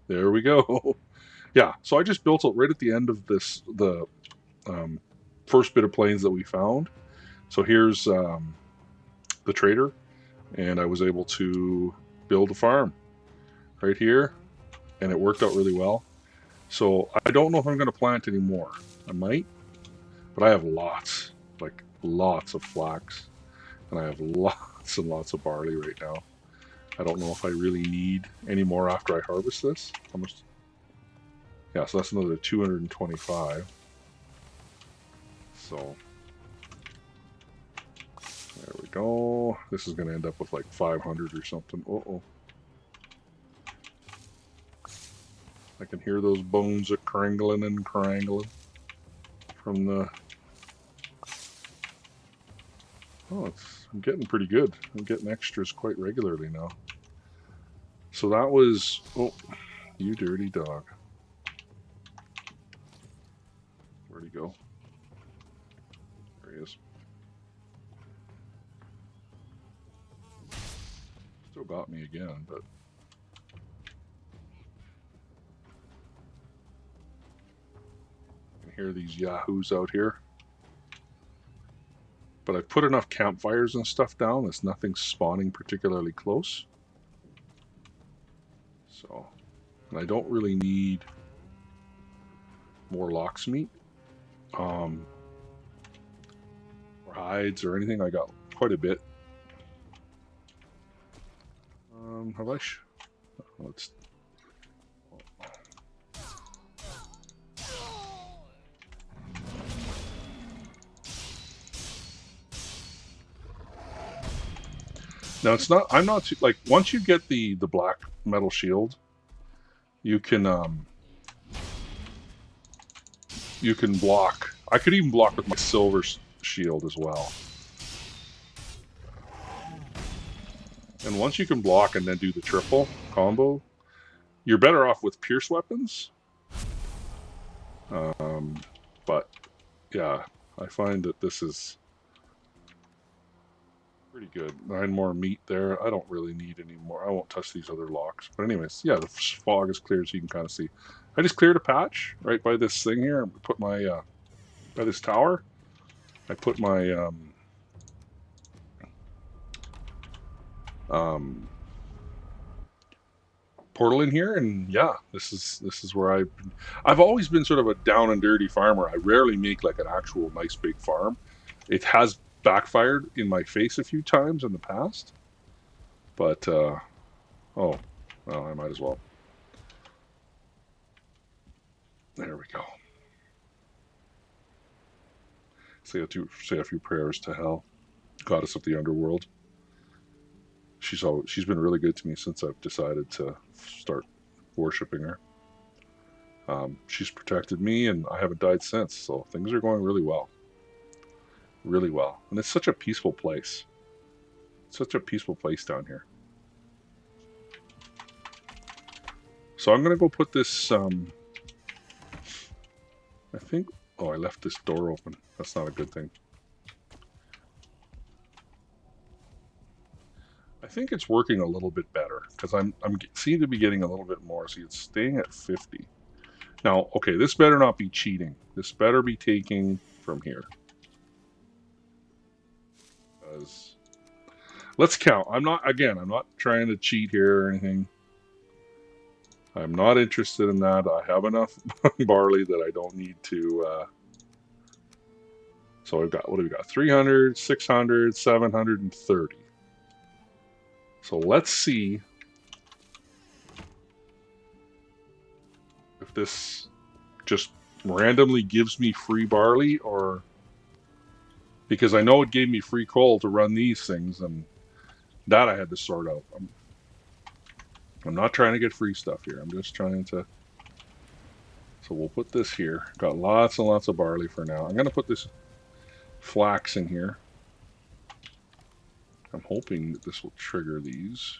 There we go. Yeah, so I just built it right at the end of the first bit of plains that we found. So here's the trader, and I was able to build a farm right here, and it worked out really well. So I don't know if I'm going to plant anymore. I might, but I have lots, like lots of flax, and I have lots and lots of barley right now. I don't know if I really need any more after I harvest this. How much? Yeah, so that's another 225. So there we go. This is going to end up with like 500 or something. Uh-oh. I can hear those bones a-crangling and crangling from the... Oh, I'm getting pretty good. I'm getting extras quite regularly now. So that was... Oh, you dirty dog. Where'd he go? There he is. Still got me again, but... I can hear these yahoos out here. But I've put enough campfires and stuff down that nothing's spawning particularly close. So, and I don't really need more lox meat, or hides or anything. I got quite a bit. Have I? Let's. Now it's not. I'm not too, like once you get the black metal shield, you can block. I could even block with my silver shield as well. And once you can block and then do the triple combo, you're better off with pierce weapons. But yeah, I find that this is pretty good. 9 more meat there. I don't really need any more. I won't touch these other locks. But anyways, yeah, the fog is clear so you can kind of see. I just cleared a patch right by this thing here. I put my, by this tower, I put my, portal in here, and yeah, this is where I've always been sort of a down and dirty farmer. I rarely make like an actual nice big farm. It has backfired in my face a few times in the past, but oh well, I might as well. There we go. Say a few prayers to hell, goddess of the underworld. she's been really good to me since I've decided to start worshiping her. She's protected me, and I haven't died since. So things are going really well, really well. And it's such a peaceful place. Such a peaceful place down here. So I'm gonna go put this. I think. Oh, I left this door open. That's not a good thing. I think it's working a little bit better because I'm seem to be getting a little bit more. See, it's staying at 50. Now, okay, this better not be cheating. This better be taking from here. Because let's count. I'm not trying to cheat here or anything. I'm not interested in that. I have enough barley that I don't need to. So I've got, what do we got? 300, 600, 730. So let's see if this just randomly gives me free barley, or because I know it gave me free coal to run these things, and that I had to sort out. I'm not trying to get free stuff here. I'm just trying to. So we'll put this here. Got lots and lots of barley for now. I'm going to put this flax in here. I'm hoping that this will trigger these.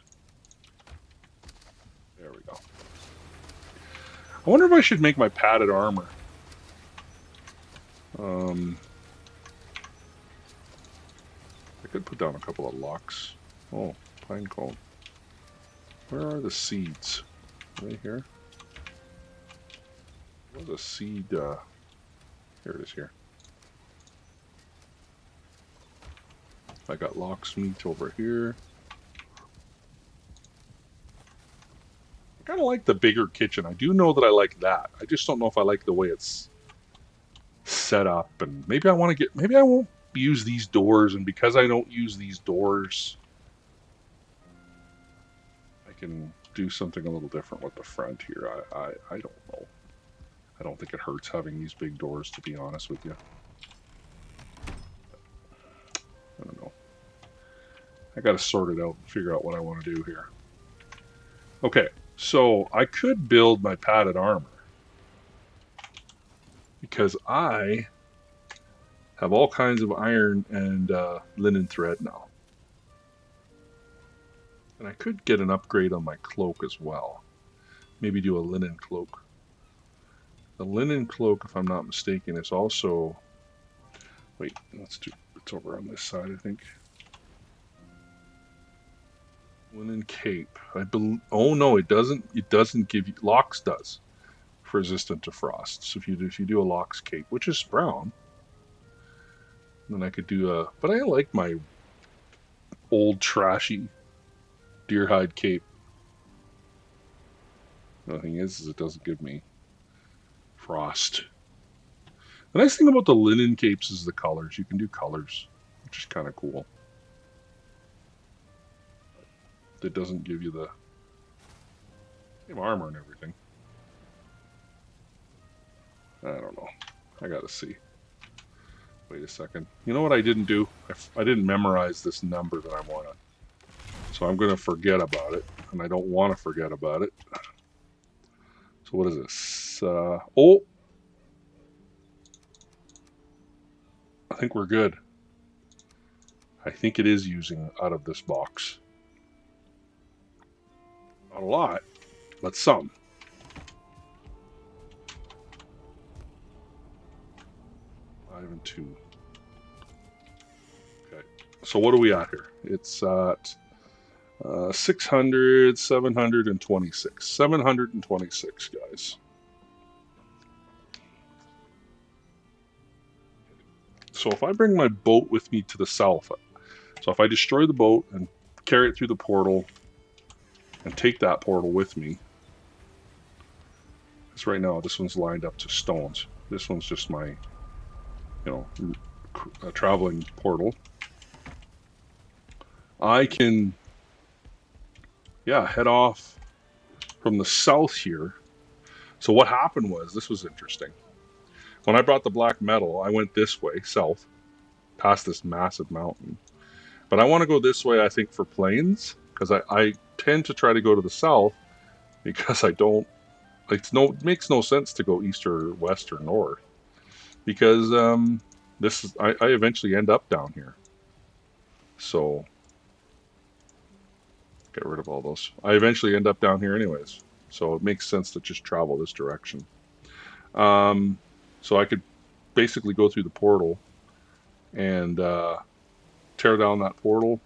There we go. I wonder if I should make my padded armor. I could put down a couple of locks. Oh, pine cone. Where are the seeds? Right here. What's a seed? Here it is here. I got locksmith over here. I kind of like the bigger kitchen. I do know that I like that. I just don't know if I like the way it's set up. And maybe I want to get. Maybe I won't use these doors. And because I don't use these doors, I can do something a little different with the front here. I don't know. I don't think it hurts having these big doors, to be honest with you. I don't know. I got to sort it out and figure out what I want to do here. Okay, so I could build my padded armor because I have all kinds of iron and linen thread now. And I could get an upgrade on my cloak as well. Maybe do a linen cloak. The linen cloak, if I'm not mistaken, is also... Wait, it's over on this side, I think. Linen cape. Oh no, it doesn't. It doesn't give you. Lox does, for resistant to frost. So if you do a Lox cape, which is brown, then I could do a. But I like my old trashy deer hide cape. The thing is it doesn't give me frost. The nice thing about the linen capes is the colors. You can do colors, which is kind of cool. It doesn't give you the same armor and everything. I don't know. I gotta see. Wait a second. You know what I didn't do? I didn't memorize this number that I want to. So I'm going to forget about it. And I don't want to forget about it. So what is this? Oh! I think we're good. I think it is using out of this box. Not a lot, but some. Five and 2. Okay, so what are we at here? It's at 600, 726. 726, guys. So if I bring my boat with me to the south, so if I destroy the boat and carry it through the portal and take that portal with me, because right now this one's lined up to stones. This one's just my, traveling portal. I can, head off from the south here. So what happened was, this was interesting. When I brought the black metal, I went this way, south, past this massive mountain. But I want to go this way, I think, for plains, because I tend to try to go to the south because I don't. It makes no sense to go east or west or north because I eventually end up down here. So get rid of all those. I eventually end up down here anyways. So it makes sense to just travel this direction. So I could basically go through the portal and tear down that portal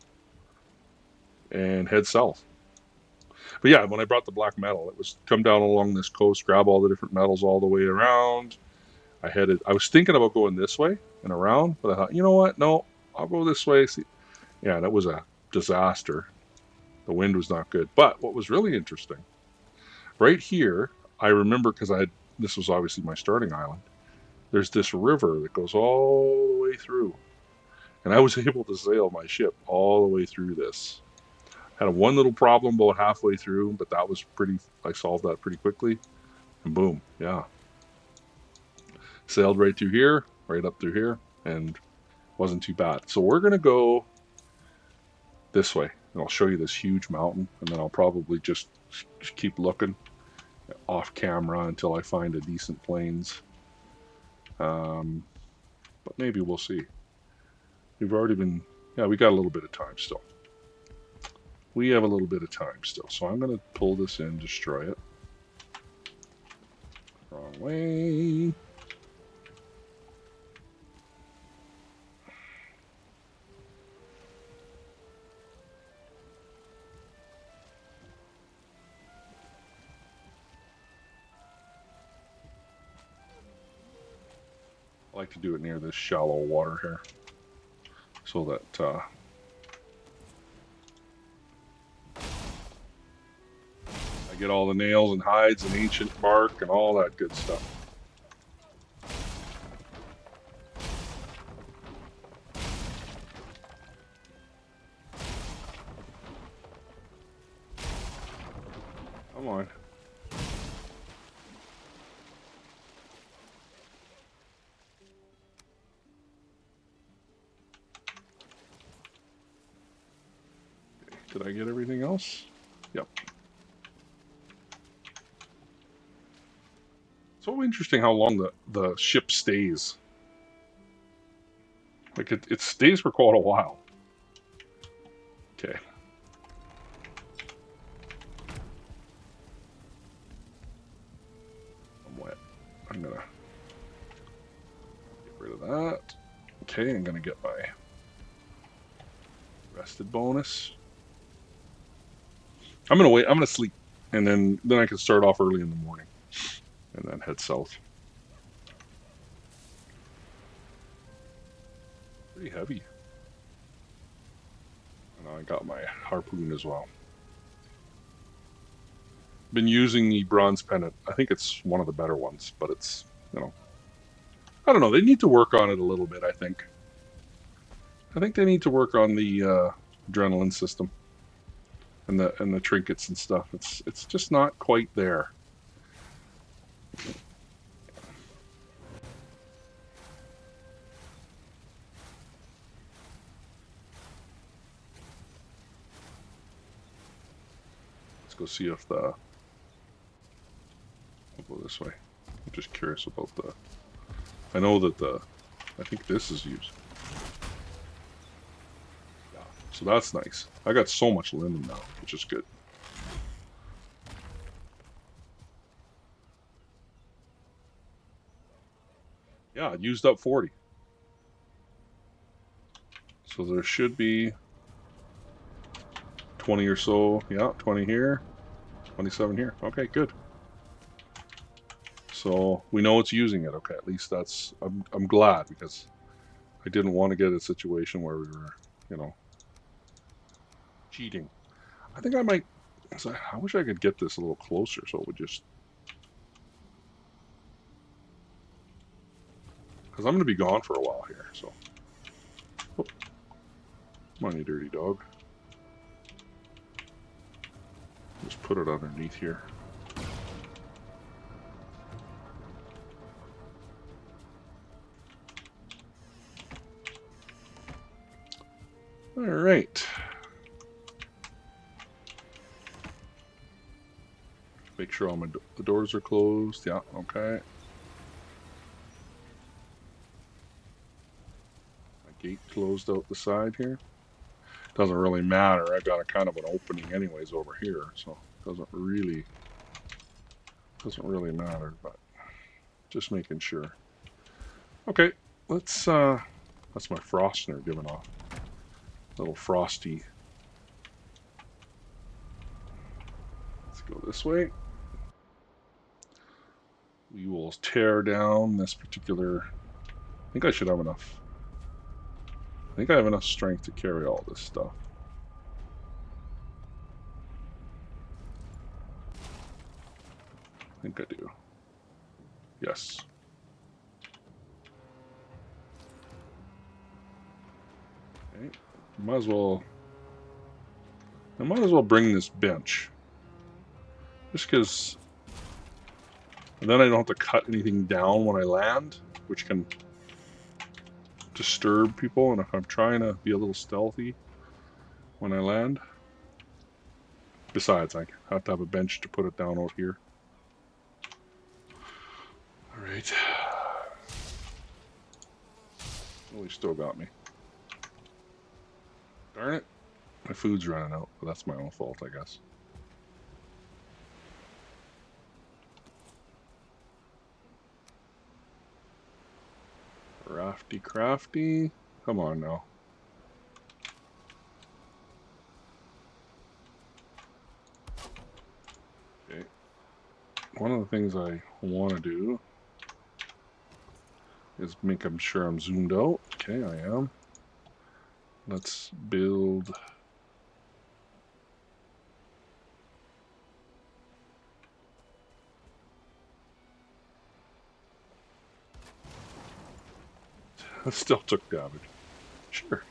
and head south. But yeah, when I brought the black metal, it was come down along this coast, grab all the different metals all the way around. I was thinking about going this way and around, but I thought, you know what? No, I'll go this way. See, yeah, that was a disaster. The wind was not good. But what was really interesting, right here, I remember because this was obviously my starting island. There's this river that goes all the way through, and I was able to sail my ship all the way through this. Had one little problem about halfway through, but that was pretty. I solved that pretty quickly, and boom, yeah, sailed right through here, right up through here, and wasn't too bad. So we're gonna go this way, and I'll show you this huge mountain, and then I'll probably just keep looking off camera until I find a decent plains. But maybe we'll see. We've already been, yeah, we got a little bit of time still. We have a little bit of time still, so I'm going to pull this in, destroy it. Wrong way. I like to do it near this shallow water here, so that I get all the nails and hides and ancient bark and all that good stuff. Come on. Did I get everything else? Yep. So interesting how long the ship stays. Like it stays for quite a while. Okay. I'm wet. I'm gonna get rid of that. Okay, I'm gonna get my rested bonus. I'm gonna wait. I'm gonna sleep, and then I can start off early in the morning, and then head south. Pretty heavy. And I got my harpoon as well. Been using the bronze pendant. I think it's one of the better ones, but it's, you know, I don't know. They need to work on it a little bit. I think they need to work on the adrenaline system and the trinkets and stuff. It's just not quite there. Let's go see if I'll go this way. I'm just curious about I know that I think this is used. Yeah, so that's nice. I got so much linen now, which is good. Yeah, I used up 40. So there should be 20 or so. Yeah, 20 here, 27 here. Okay, good. So we know it's using it. Okay, at least that's, I'm glad, because I didn't want to get a situation where we were, you know, cheating. I think I might, I wish I could get this a little closer so it would just, because I'm going to be gone for a while here, so. Oh. Come on, you dirty dog. Just put it underneath here. All right. Make sure all the doors are closed. Yeah, okay. My gate closed out the side here. Doesn't really matter. I've got a kind of an opening anyways over here, so it doesn't really matter, but just making sure. Okay, let's that's my Frostner giving off. Little frosty. Let's go this way. We will tear down this particular. I think I should have enough. I think I have enough strength to carry all this stuff. I think I do. Yes. Okay. I might as well bring this bench. Just because then I don't have to cut anything down when I land, which can disturb people, and if I'm trying to be a little stealthy when I land. Besides, I have to have a bench to put it down out here. Alright. Oh, he still got me. Darn it. My food's running out, but that's my own fault, I guess. Crafty. Come on now. Okay. One of the things I want to do is make sure I'm zoomed out. Okay, I am. Let's build. I still took damage. Sure.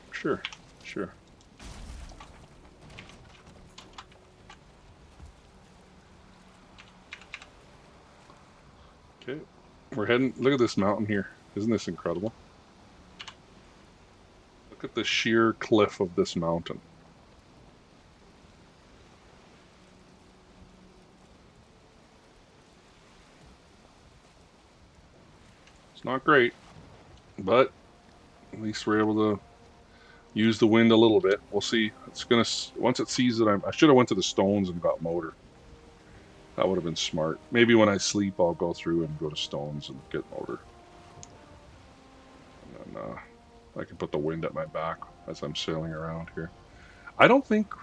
Okay, we're heading. Look at this mountain here. Isn't this incredible? Look at the sheer cliff of this mountain. It's not great, but at least we're able to use the wind a little bit. We'll see. It's gonna once it sees that I should have went to the stones and got motor. That would have been smart. Maybe when I sleep, I'll go through and go to stones and get motor. And then I can put the wind at my back as I'm sailing around here. I don't think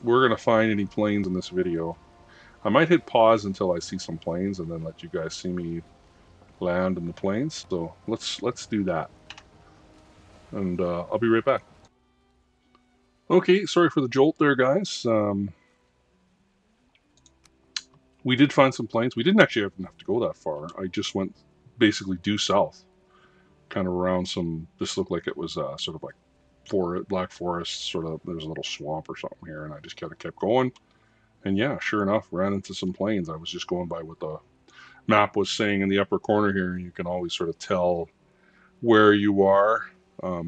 we're going to find any planes in this video. I might hit pause until I see some planes and then let you guys see me land in the planes. So let's do that. And I'll be right back. Okay, sorry for the jolt there, guys. We did find some planes. We didn't actually have to go that far. I just went basically due south, kind of around some. This looked like it was sort of like black forest. Sort of, there's a little swamp or something here, and I just kind of kept going. And yeah, sure enough, ran into some planes. I was just going by what the map was saying in the upper corner here, and you can always sort of tell where you are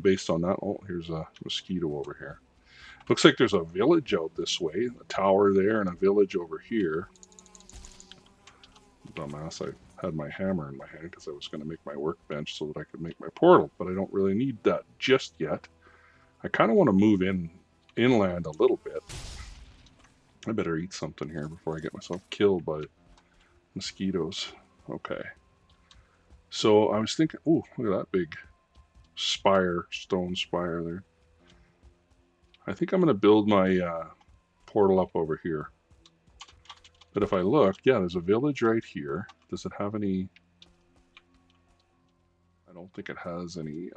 based on that. Oh, here's a mosquito over here. Looks like there's a village out this way, a tower there, and a village over here. Dumbass, I had my hammer in my hand because I was going to make my workbench so that I could make my portal, but I don't really need that just yet. I kind of want to move inland a little bit. I better eat something here before I get myself killed by mosquitoes. Okay. So I was thinking, oh, look at that big stone spire there. I think I'm going to build my portal up over here. But if I look, yeah, there's a village right here. Does it have any? I don't think it has any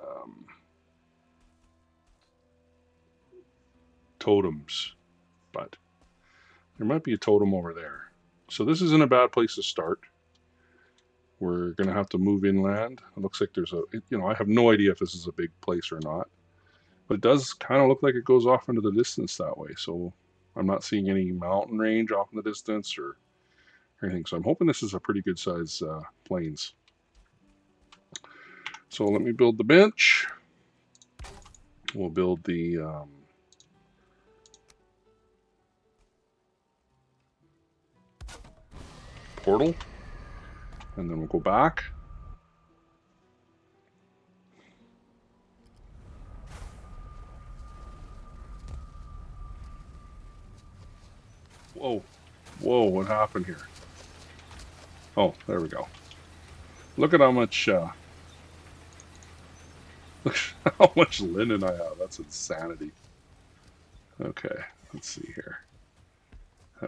totems, but there might be a totem over there. So this isn't a bad place to start. We're going to have to move inland. It looks like there's I have no idea if this is a big place or not. But it does kind of look like it goes off into the distance that way. So I'm not seeing any mountain range off in the distance or anything. So I'm hoping this is a pretty good size plains. So let me build the bench. We'll build the portal, and then we'll go back. Whoa, whoa, what happened here? Oh, there we go. Look at how much look how much linen I have. That's insanity. Okay, let's see here. How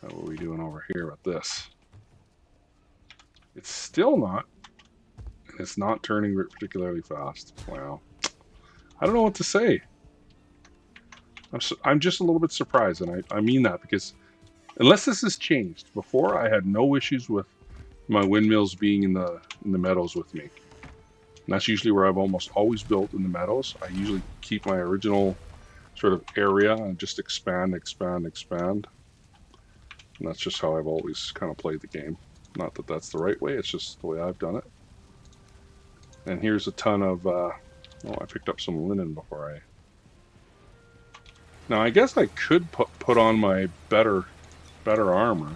are we doing over here with this? It's still not. It's not turning particularly fast. Wow. I don't know what to say. I'm just a little bit surprised, and I mean that because unless this has changed, before I had no issues with my windmills being in the meadows with me. And that's usually where I've almost always built, in the meadows. I usually keep my original sort of area and just expand, expand, expand. And that's just how I've always kind of played the game. Not that that's the right way, it's just the way I've done it. And here's a ton of, oh, I picked up some linen before I... Now I guess I could put on my better armor.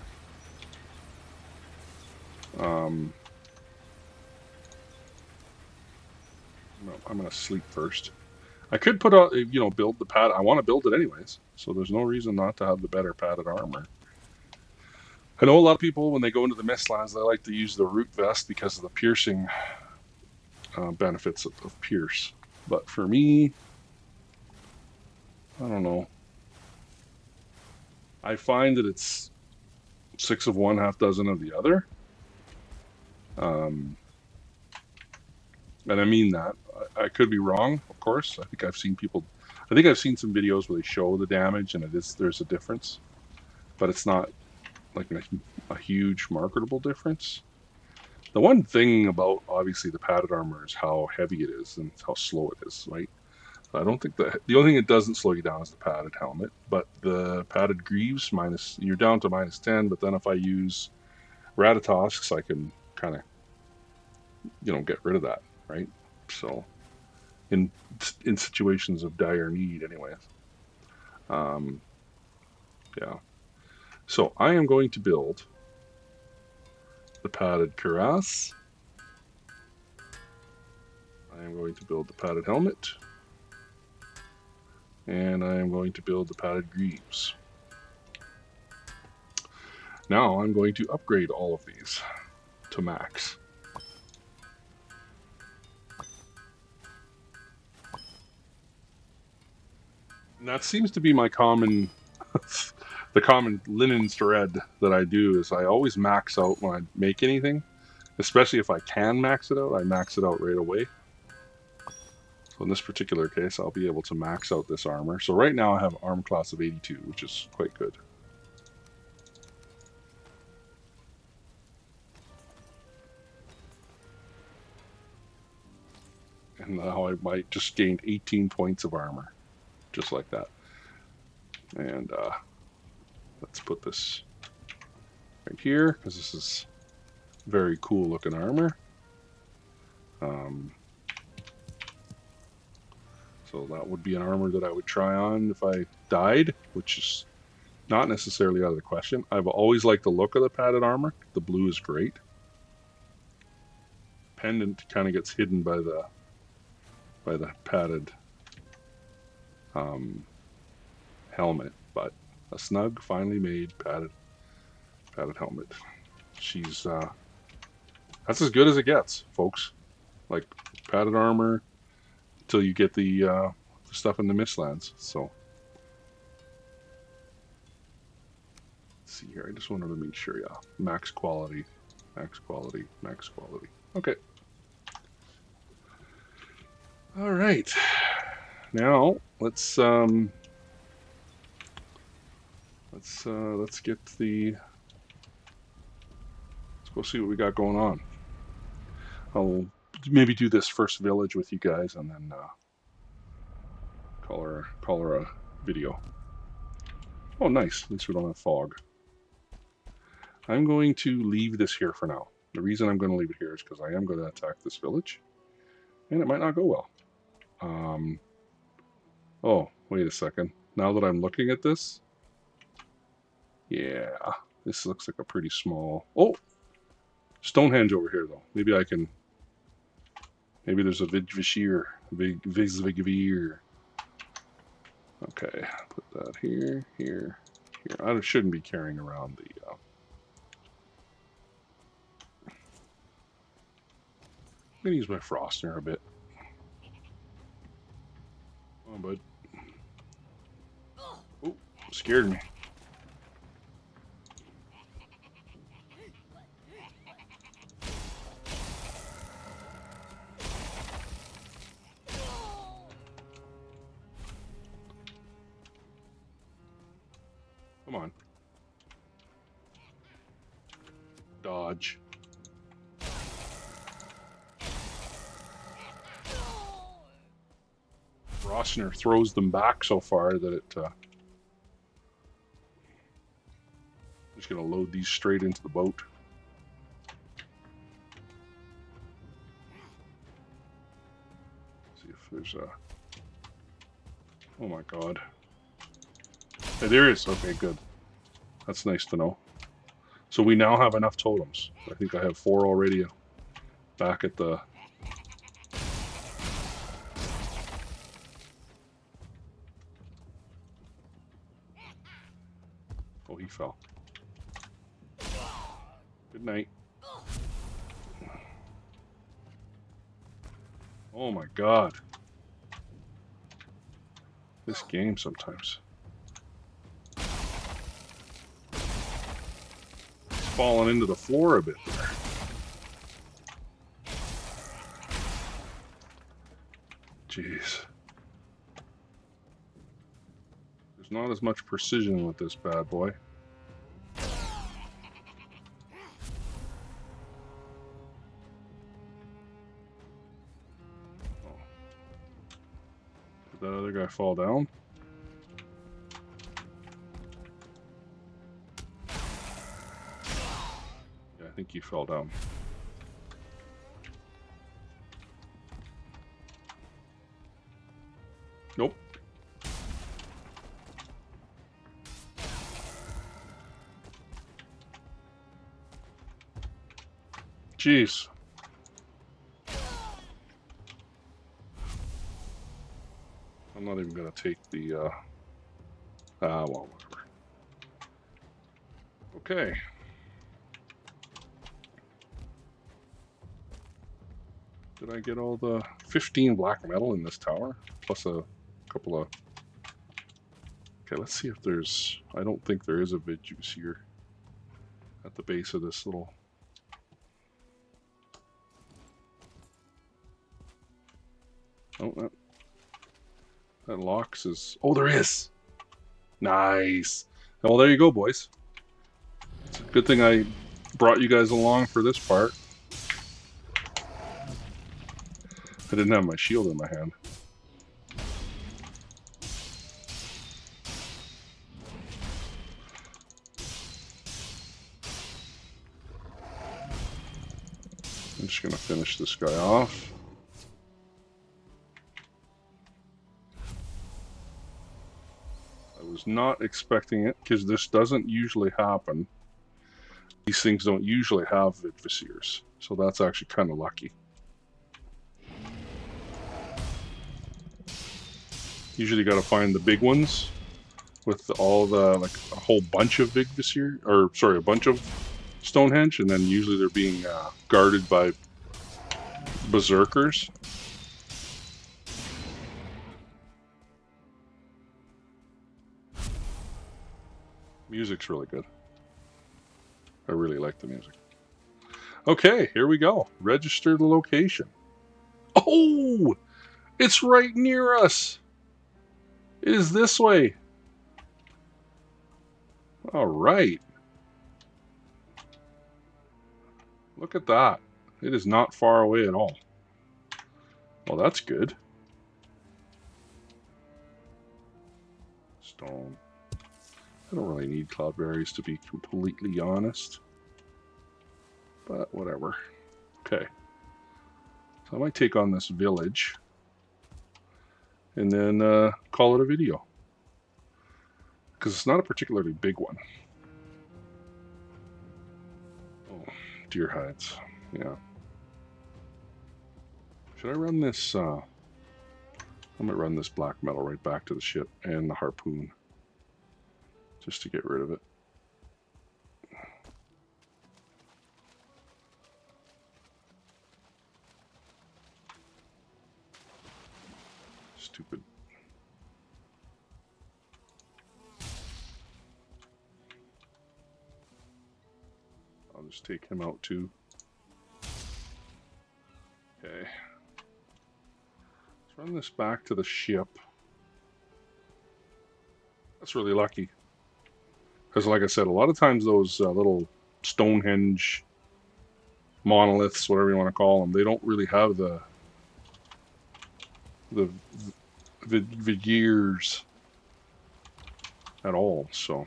No, I'm gonna sleep first. I could put out, you know, build the pad. I want to build it anyways, so there's no reason not to have the better padded armor. I know a lot of people, when they go into the Mistlands, they like to use the root vest because of the piercing benefits of pierce. But for me, I don't know. I find that it's 6 of one, half dozen of the other. And I mean that. I could be wrong, of course. I think I've seen some videos where they show the damage and there's a difference. But it's not like a huge marketable difference. The one thing about, obviously, the padded armor is how heavy it is and how slow it is, right? I don't think the only thing that doesn't slow you down is the padded helmet, but the padded greaves, you're down to -10, but then if I use Ratatosk's, I can kind of, you know, get rid of that, right? So, in situations of dire need, anyways. Yeah. So I am going to build the padded cuirass. I am going to build the padded helmet. And I am going to build the padded greaves. Now I'm going to upgrade all of these to max. And that seems to be my common, the common linen thread that I do is I always max out when I make anything, especially if I can max it out, I max it out right away. So in this particular case, I'll be able to max out this armor. So right now I have armor class of 82, which is quite good. And now I might just gained 18 points of armor, just like that. And let's put this right here, because this is very cool looking armor. So that would be an armor that I would try on if I died, which is not necessarily out of the question. I've always liked the look of the padded armor. The blue is great. Pendant kind of gets hidden by the padded helmet, but a snug, finely made padded helmet. She's that's as good as it gets, folks. Like padded armor until you get the stuff in the Mistlands. So let's see here. I just wanted to make sure, yeah, max quality, max quality, max quality. Okay. All right. Now let's get the. Let's go see what we got going on. I'll maybe do this first village with you guys, and then call her a video. Oh, nice. At least we don't have fog. I'm going to leave this here for now. The reason I'm going to leave it here is because I am going to attack this village, and it might not go well. Oh, wait a second. Now that I'm looking at this, yeah, This looks like a pretty small... Oh! Stonehenge over here, though. Maybe I can... Maybe there's a Vigvishir. Vigvir. Okay, put that here, here, here. I shouldn't be carrying around the... I'm going to use my Frostner a bit. Come on, bud. Oh, scared me. Come on. Dodge. Frostner throws them back so far that it... I'm just going to load these straight into the boat. See if there's a... Oh my god. Hey, there is. Okay, good. That's nice to know. So we now have enough totems. I think I have 4 already back at the... Oh, he fell. Good night. Oh my god. This game sometimes. Falling into the floor a bit there. Jeez. There's not as much precision with this bad boy. Oh. Did that other guy fall down? I think he fell down. Nope. Jeez. I'm not even gonna take the well, whatever. Okay. Did I get all the 15 black metal in this tower? Plus a couple of... Okay, let's see if there's... I don't think there is a vid juice here at the base of this little... Oh, that locks is... Oh, there is! Nice! Well, there you go, boys. It's a good thing I brought you guys along for this part. I didn't have my shield in my hand. I'm just gonna finish this guy off. I was not expecting it because this doesn't usually happen. These things don't usually have Vidvisirs, so that's actually kind of lucky. Usually you got to find the big ones with all the, like a whole bunch of Vidvisir, or sorry, a bunch of Stonehenge, and then usually they're being guarded by berserkers. Music's really good. I really like the music. Okay, here we go. Register the location. Oh! It's right near us! It is this way. All right. Look at that. It is not far away at all. Well, that's good. Stone. I don't really need cloudberries, to be completely honest. But whatever. Okay. So I might take on this village and then call it a video. Because it's not a particularly big one. deer hides. Yeah. Should I run this? I might run this black metal right back to the ship and the harpoon, just to get rid of it. Stupid. I'll just take him out too. Okay. Let's run this back to the ship. That's really lucky. Because like I said, a lot of times those little Stonehenge monoliths, whatever you want to call them, they don't really have the gears at all, so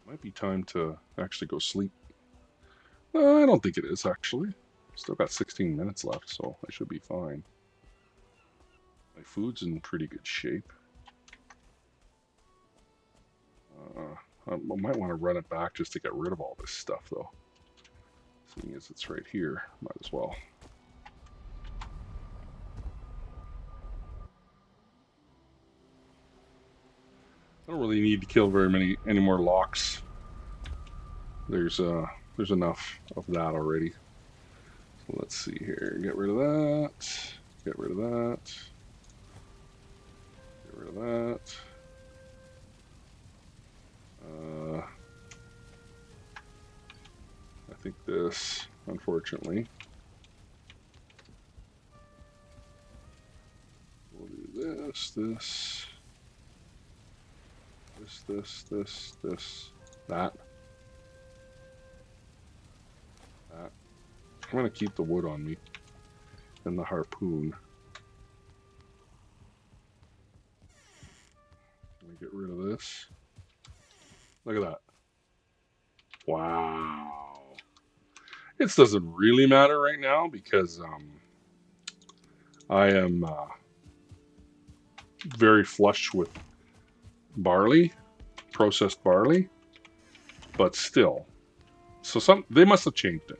might be time to actually go sleep. I don't think it is, actually. Still got 16 minutes left, so I should be fine. My food's in pretty good shape. I might want to run it back just to get rid of all this stuff, though. Seeing as it's right here, might as well. I don't really need to kill any more locks. There's enough of that already. So let's see here. Get rid of that. Get rid of that. Get rid of that. I think this, unfortunately. We'll do this, that. I'm going to keep the wood on me and the harpoon. Let me get rid of this. Look at that. Wow. It doesn't really matter right now because I am very flush with barley, processed barley, but still. So they must have changed it.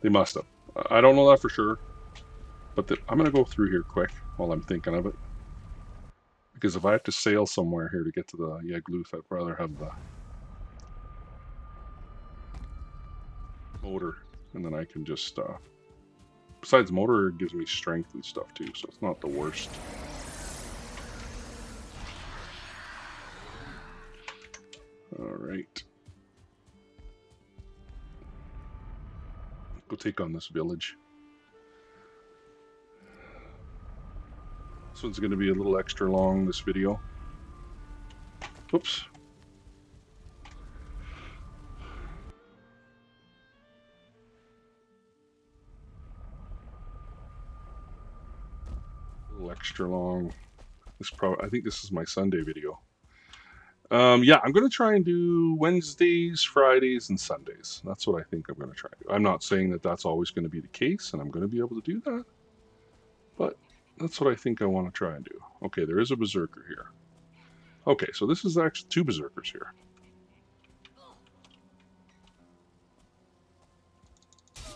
They must have. I don't know that for sure, but I'm going to go through here quick while I'm thinking of it. Because if I have to sail somewhere here to get to the Yagluth, I'd rather have the motor, and then I can just, besides motor, it gives me strength and stuff too, so it's not the worst. Alright. Go take on this village. This one's going to be a little extra long, this video. Oops. A little extra long. I think this is my Sunday video. Yeah, I'm going to try and do Wednesdays, Fridays, and Sundays. That's what I think I'm going to try and do. I'm not saying that that's always going to be the case, and I'm going to be able to do that. But that's what I think I want to try and do. Okay, there is a berserker here. Okay, so this is actually 2 berserkers here.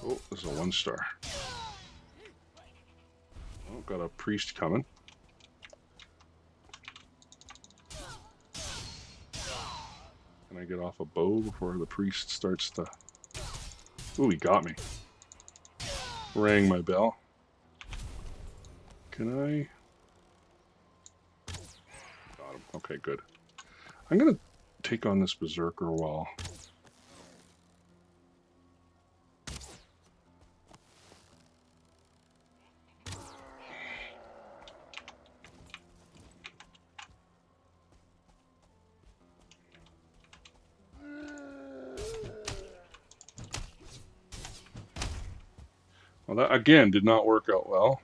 Oh, this is a 1-star. Oh, got a priest coming. Can I get off a bow before the priest starts to... Ooh, he got me. Rang my bell. Can I... Got him. Okay, good. I'm going to take on this berserker while... Well, that again did not work out well.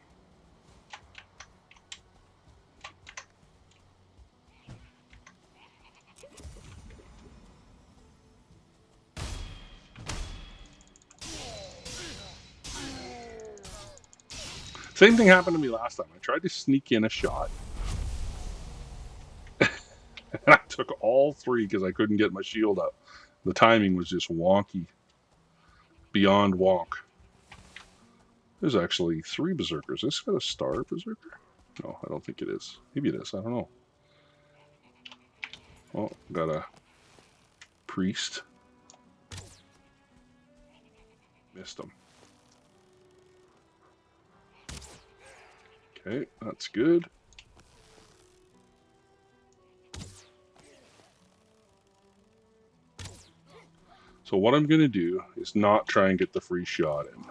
Same thing happened to me last time. I tried to sneak in a shot. I took all 3 because I couldn't get my shield up. The timing was just wonky. Beyond wonk. There's actually 3 berserkers. Is this got a star berserker? No, I don't think it is. Maybe it is. I don't know. Oh, got a priest. Missed him. Okay, that's good. So what I'm going to do is not try and get the free shot in.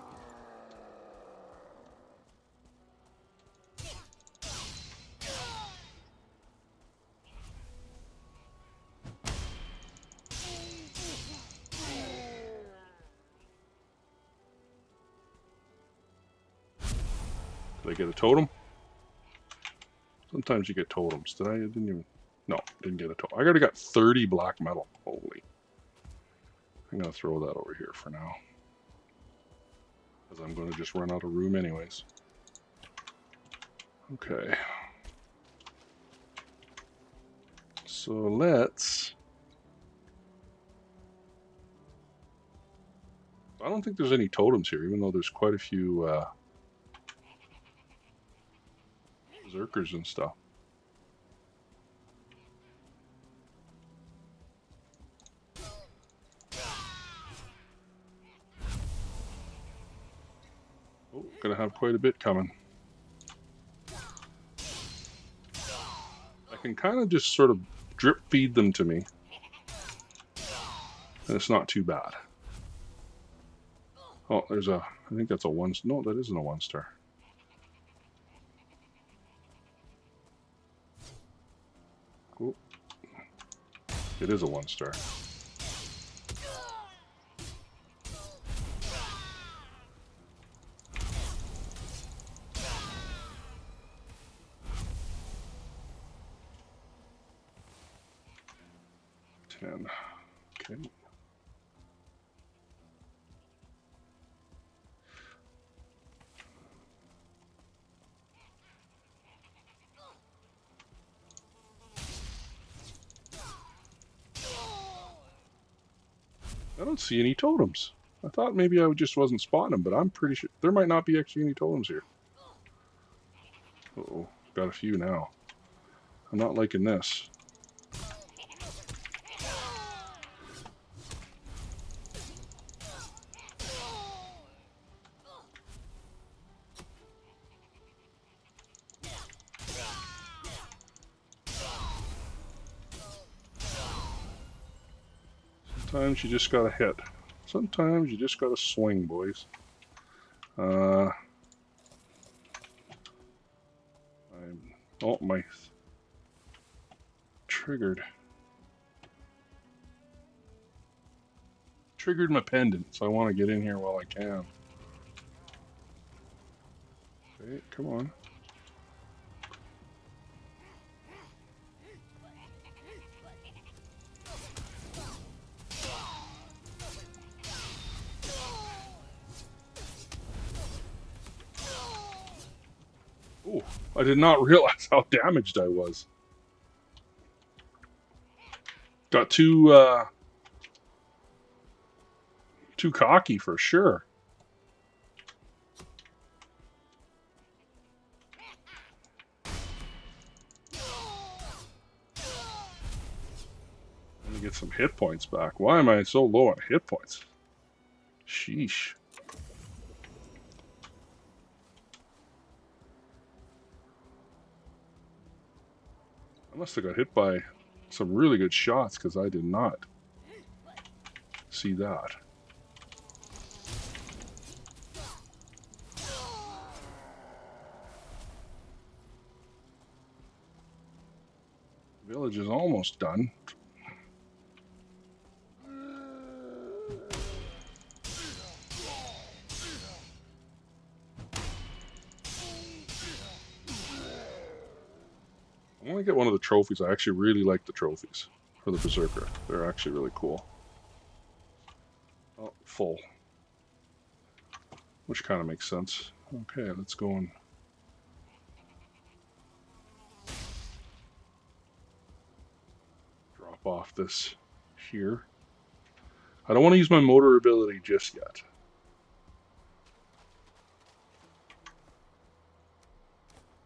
Did I get a totem? Sometimes you get totems. Did I? I didn't even... No, didn't get a totem. I already got 30 black metal. Holy. I'm going to throw that over here for now. Because I'm going to just run out of room anyways. Okay. So let's... I don't think there's any totems here, even though there's quite a few berserkers and stuff. Oh, gonna have quite a bit coming. I can kind of just sort of drip feed them to me. And it's not too bad. Oh, there's a... I think that's a 1... No, that isn't a 1-star. Oh. It is a 1-star. Okay. I don't see any totems. I thought maybe I just wasn't spotting them, but I'm pretty sure there might not be actually any totems here. Uh-oh, got a few now. I'm not liking this. Sometimes you just gotta hit. Sometimes you just gotta swing, boys. Oh, my triggered my pendant, so I want to get in here while I can. Okay, come on. Oh, I did not realize how damaged I was. Got too cocky for sure. Let me get some hit points back. Why am I so low on hit points? Sheesh. I must have got hit by some really good shots because I did not see that. Village is almost done. I want to get one of the trophies. I actually really like the trophies for the Berserker. They're actually really cool. Oh, full. Which kind of makes sense. Okay, let's go and... off this here. I don't want to use my motor ability just yet.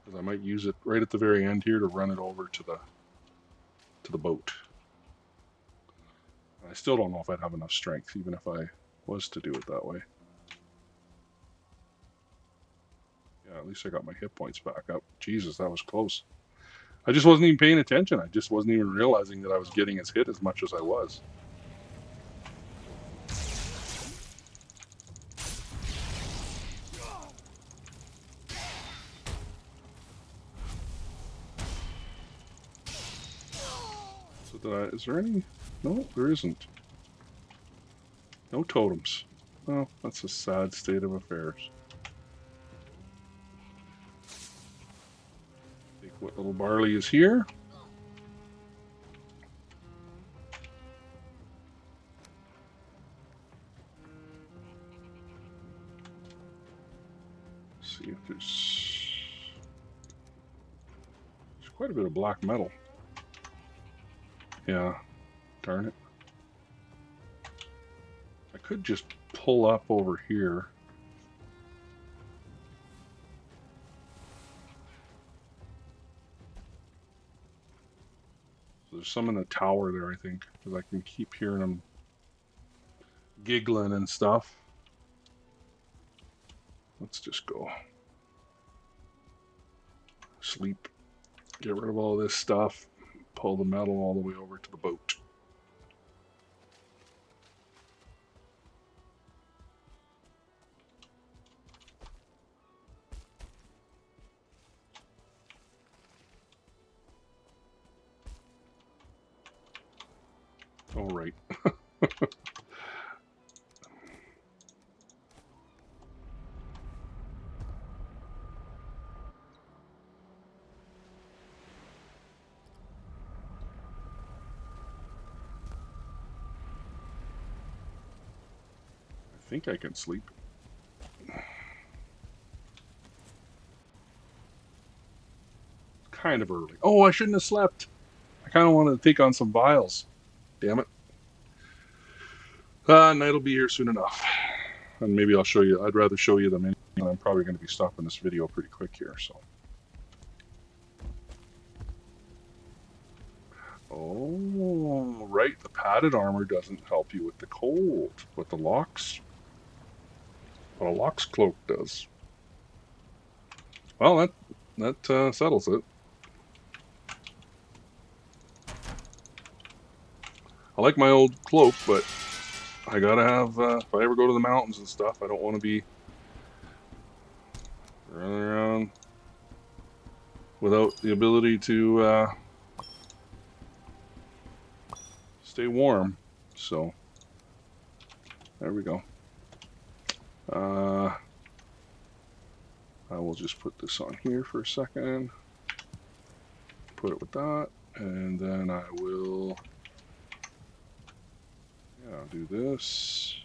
Because I might use it right at the very end here to run it over to the boat. I still don't know if I'd have enough strength, even if I was to do it that way. Yeah, at least I got my hit points back up. Jesus, that was close. I just wasn't even paying attention. I just wasn't even realizing that I was getting his hit as much as I was. So is there any? No, there isn't. No totems. Well, that's a sad state of affairs. Take what little barley is here. See if there's quite a bit of black metal. Yeah, darn it. I could just pull up over here. So there's some in the tower there, I think, because I can keep hearing them giggling and stuff. Let's just go sleep. Get rid of all this stuff. Pull the metal all the way over to the boat. All right. I think I can sleep. Kind of early. Oh, I shouldn't have slept. I kind of wanted to take on some vials. Damn it. Night will be here soon enough. And maybe I'll show you. I'd rather show you them. I'm probably going to be stopping this video pretty quick here. So. Oh, right. The padded armor doesn't help you with the cold, but the locks. But a lock's cloak does. Well, that settles it. I like my old cloak, but I gotta have, if I ever go to the mountains and stuff, I don't want to be running around without the ability to stay warm. So, there we go. I will just put this on here for a second. Put it with that, and then I will, yeah, I'll do this.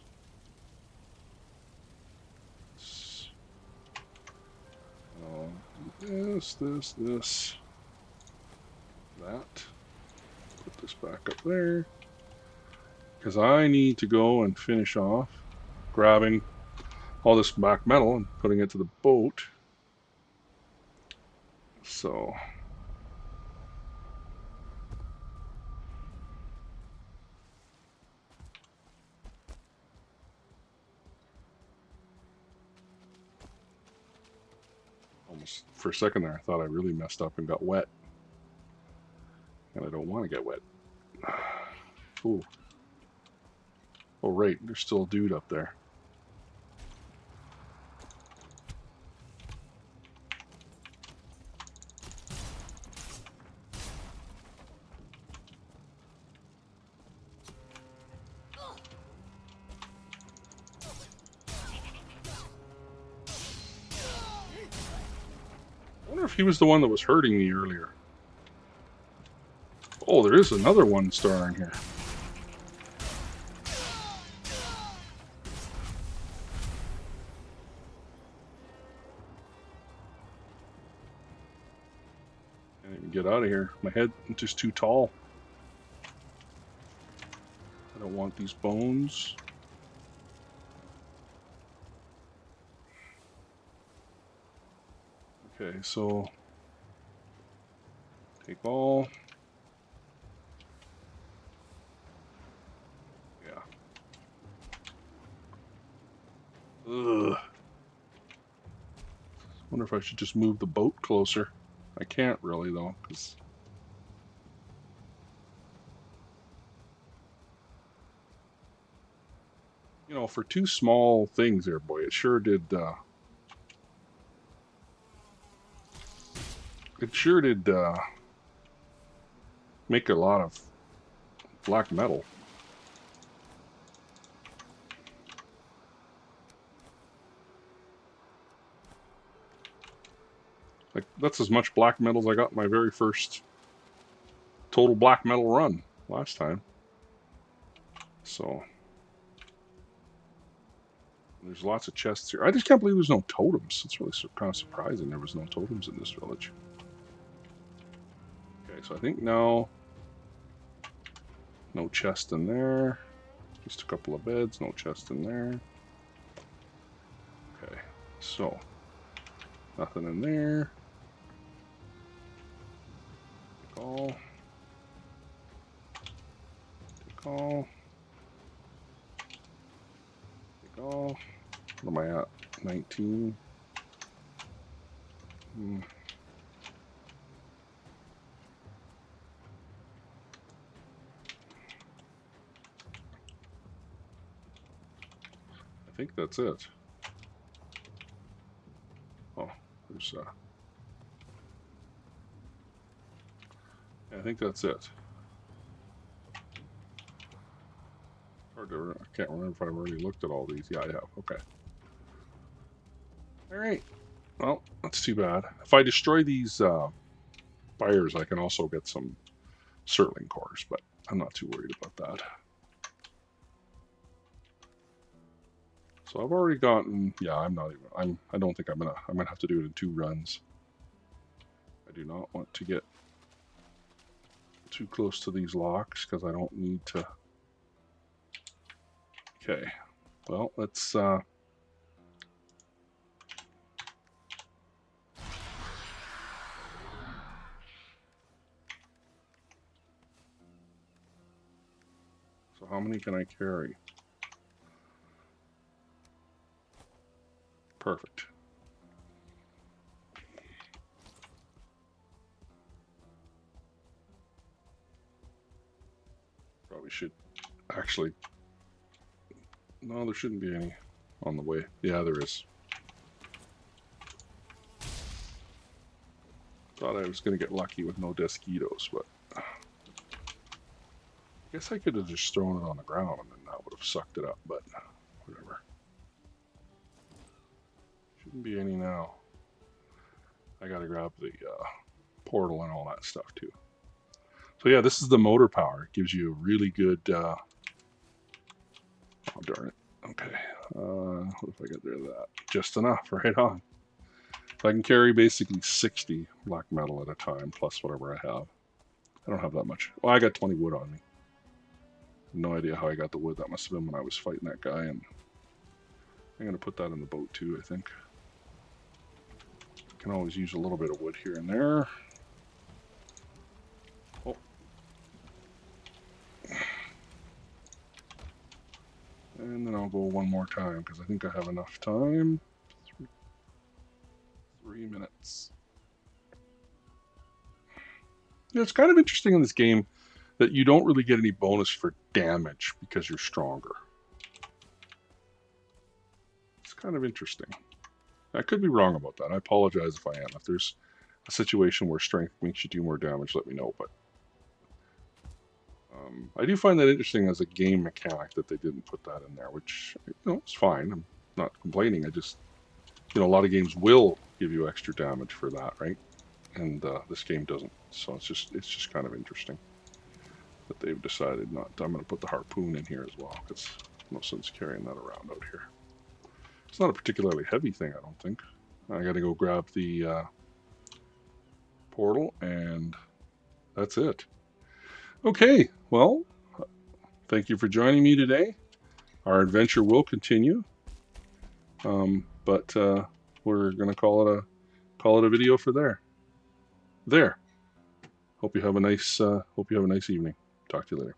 I'll do this, that. Put this back up there. Because I need to go and finish off grabbing all this black metal and putting it to the boat. So almost for a second there I thought I really messed up and got wet. And I don't want to get wet. Ooh. Oh right, there's still a dude up there. I wonder if he was the one that was hurting me earlier. Oh, there is another one star in here. Can't even get out of here. My head is just too tall. don't want these bones. Okay, so take all. Yeah. Ugh. Wonder if I should just move the boat closer. I can't really though, because you know, for two small things there, boy, it sure did. It sure did make a lot of black metal. Like that's as much black metal as I got in my very first total black metal run last time. So there's lots of chests here. I just can't believe there's no totems. It's really kind of surprising there was no totems in this village. Okay, so I think now no chest in there. Just a couple of beds, no chest in there. Okay, so nothing in there. Take all. Take all. Take all. What am I at? 19. I think that's it. Oh, there's yeah, I think that's it. Hard to, I can't remember if I've already looked at all these. Yeah, I have. Okay. All right. Well, that's too bad. If I destroy these fires, I can also get some Sertling cores, but I'm not too worried about that. So I've already gotten. Yeah, I'm not even. I don't think I'm gonna have to do it in 2 runs. I do not want to get too close to these locks because I don't need to. Okay. Well, let's. So how many can I carry? Perfect. Probably should actually. No, there shouldn't be any on the way. Yeah, there is. Thought I was going to get lucky with no Desquitos, but I guess I could have just thrown it on the ground and then that would have sucked it up, but whatever. Shouldn't be any now. I got to grab the portal and all that stuff too. So yeah, this is the motor power. It gives you a really good... oh, darn it. Okay. What if I get rid of that? Just enough, right on. So I can carry basically 60 black metal at a time, plus whatever I have. I don't have that much. Well, I got 20 wood on me. No idea how I got the wood. That must have been when I was fighting that guy. And I'm going to put that in the boat too, I think. Can always use a little bit of wood here and there. Oh. And then I'll go one more time because I think I have enough time. 3 minutes. Yeah, it's kind of interesting in this game that you don't really get any bonus for damage because you're stronger. It's kind of interesting. I could be wrong about that. I apologize if I am. If there's a situation where strength makes you do more damage, let me know. But I do find that interesting as a game mechanic that they didn't put that in there, which, you know, it's fine. I'm not complaining. I just, you know, a lot of games will give you extra damage for that, right? And this game doesn't. So it's just kind of interesting that they've decided not to. I'm going to put the harpoon in here as well because no sense carrying that around out here. It's not a particularly heavy thing, I don't think. I got to go grab the portal, and that's it. Okay, well, thank you for joining me today. Our adventure will continue, but we're going to call it a video for there. Hope you have a nice evening. Talk to you later.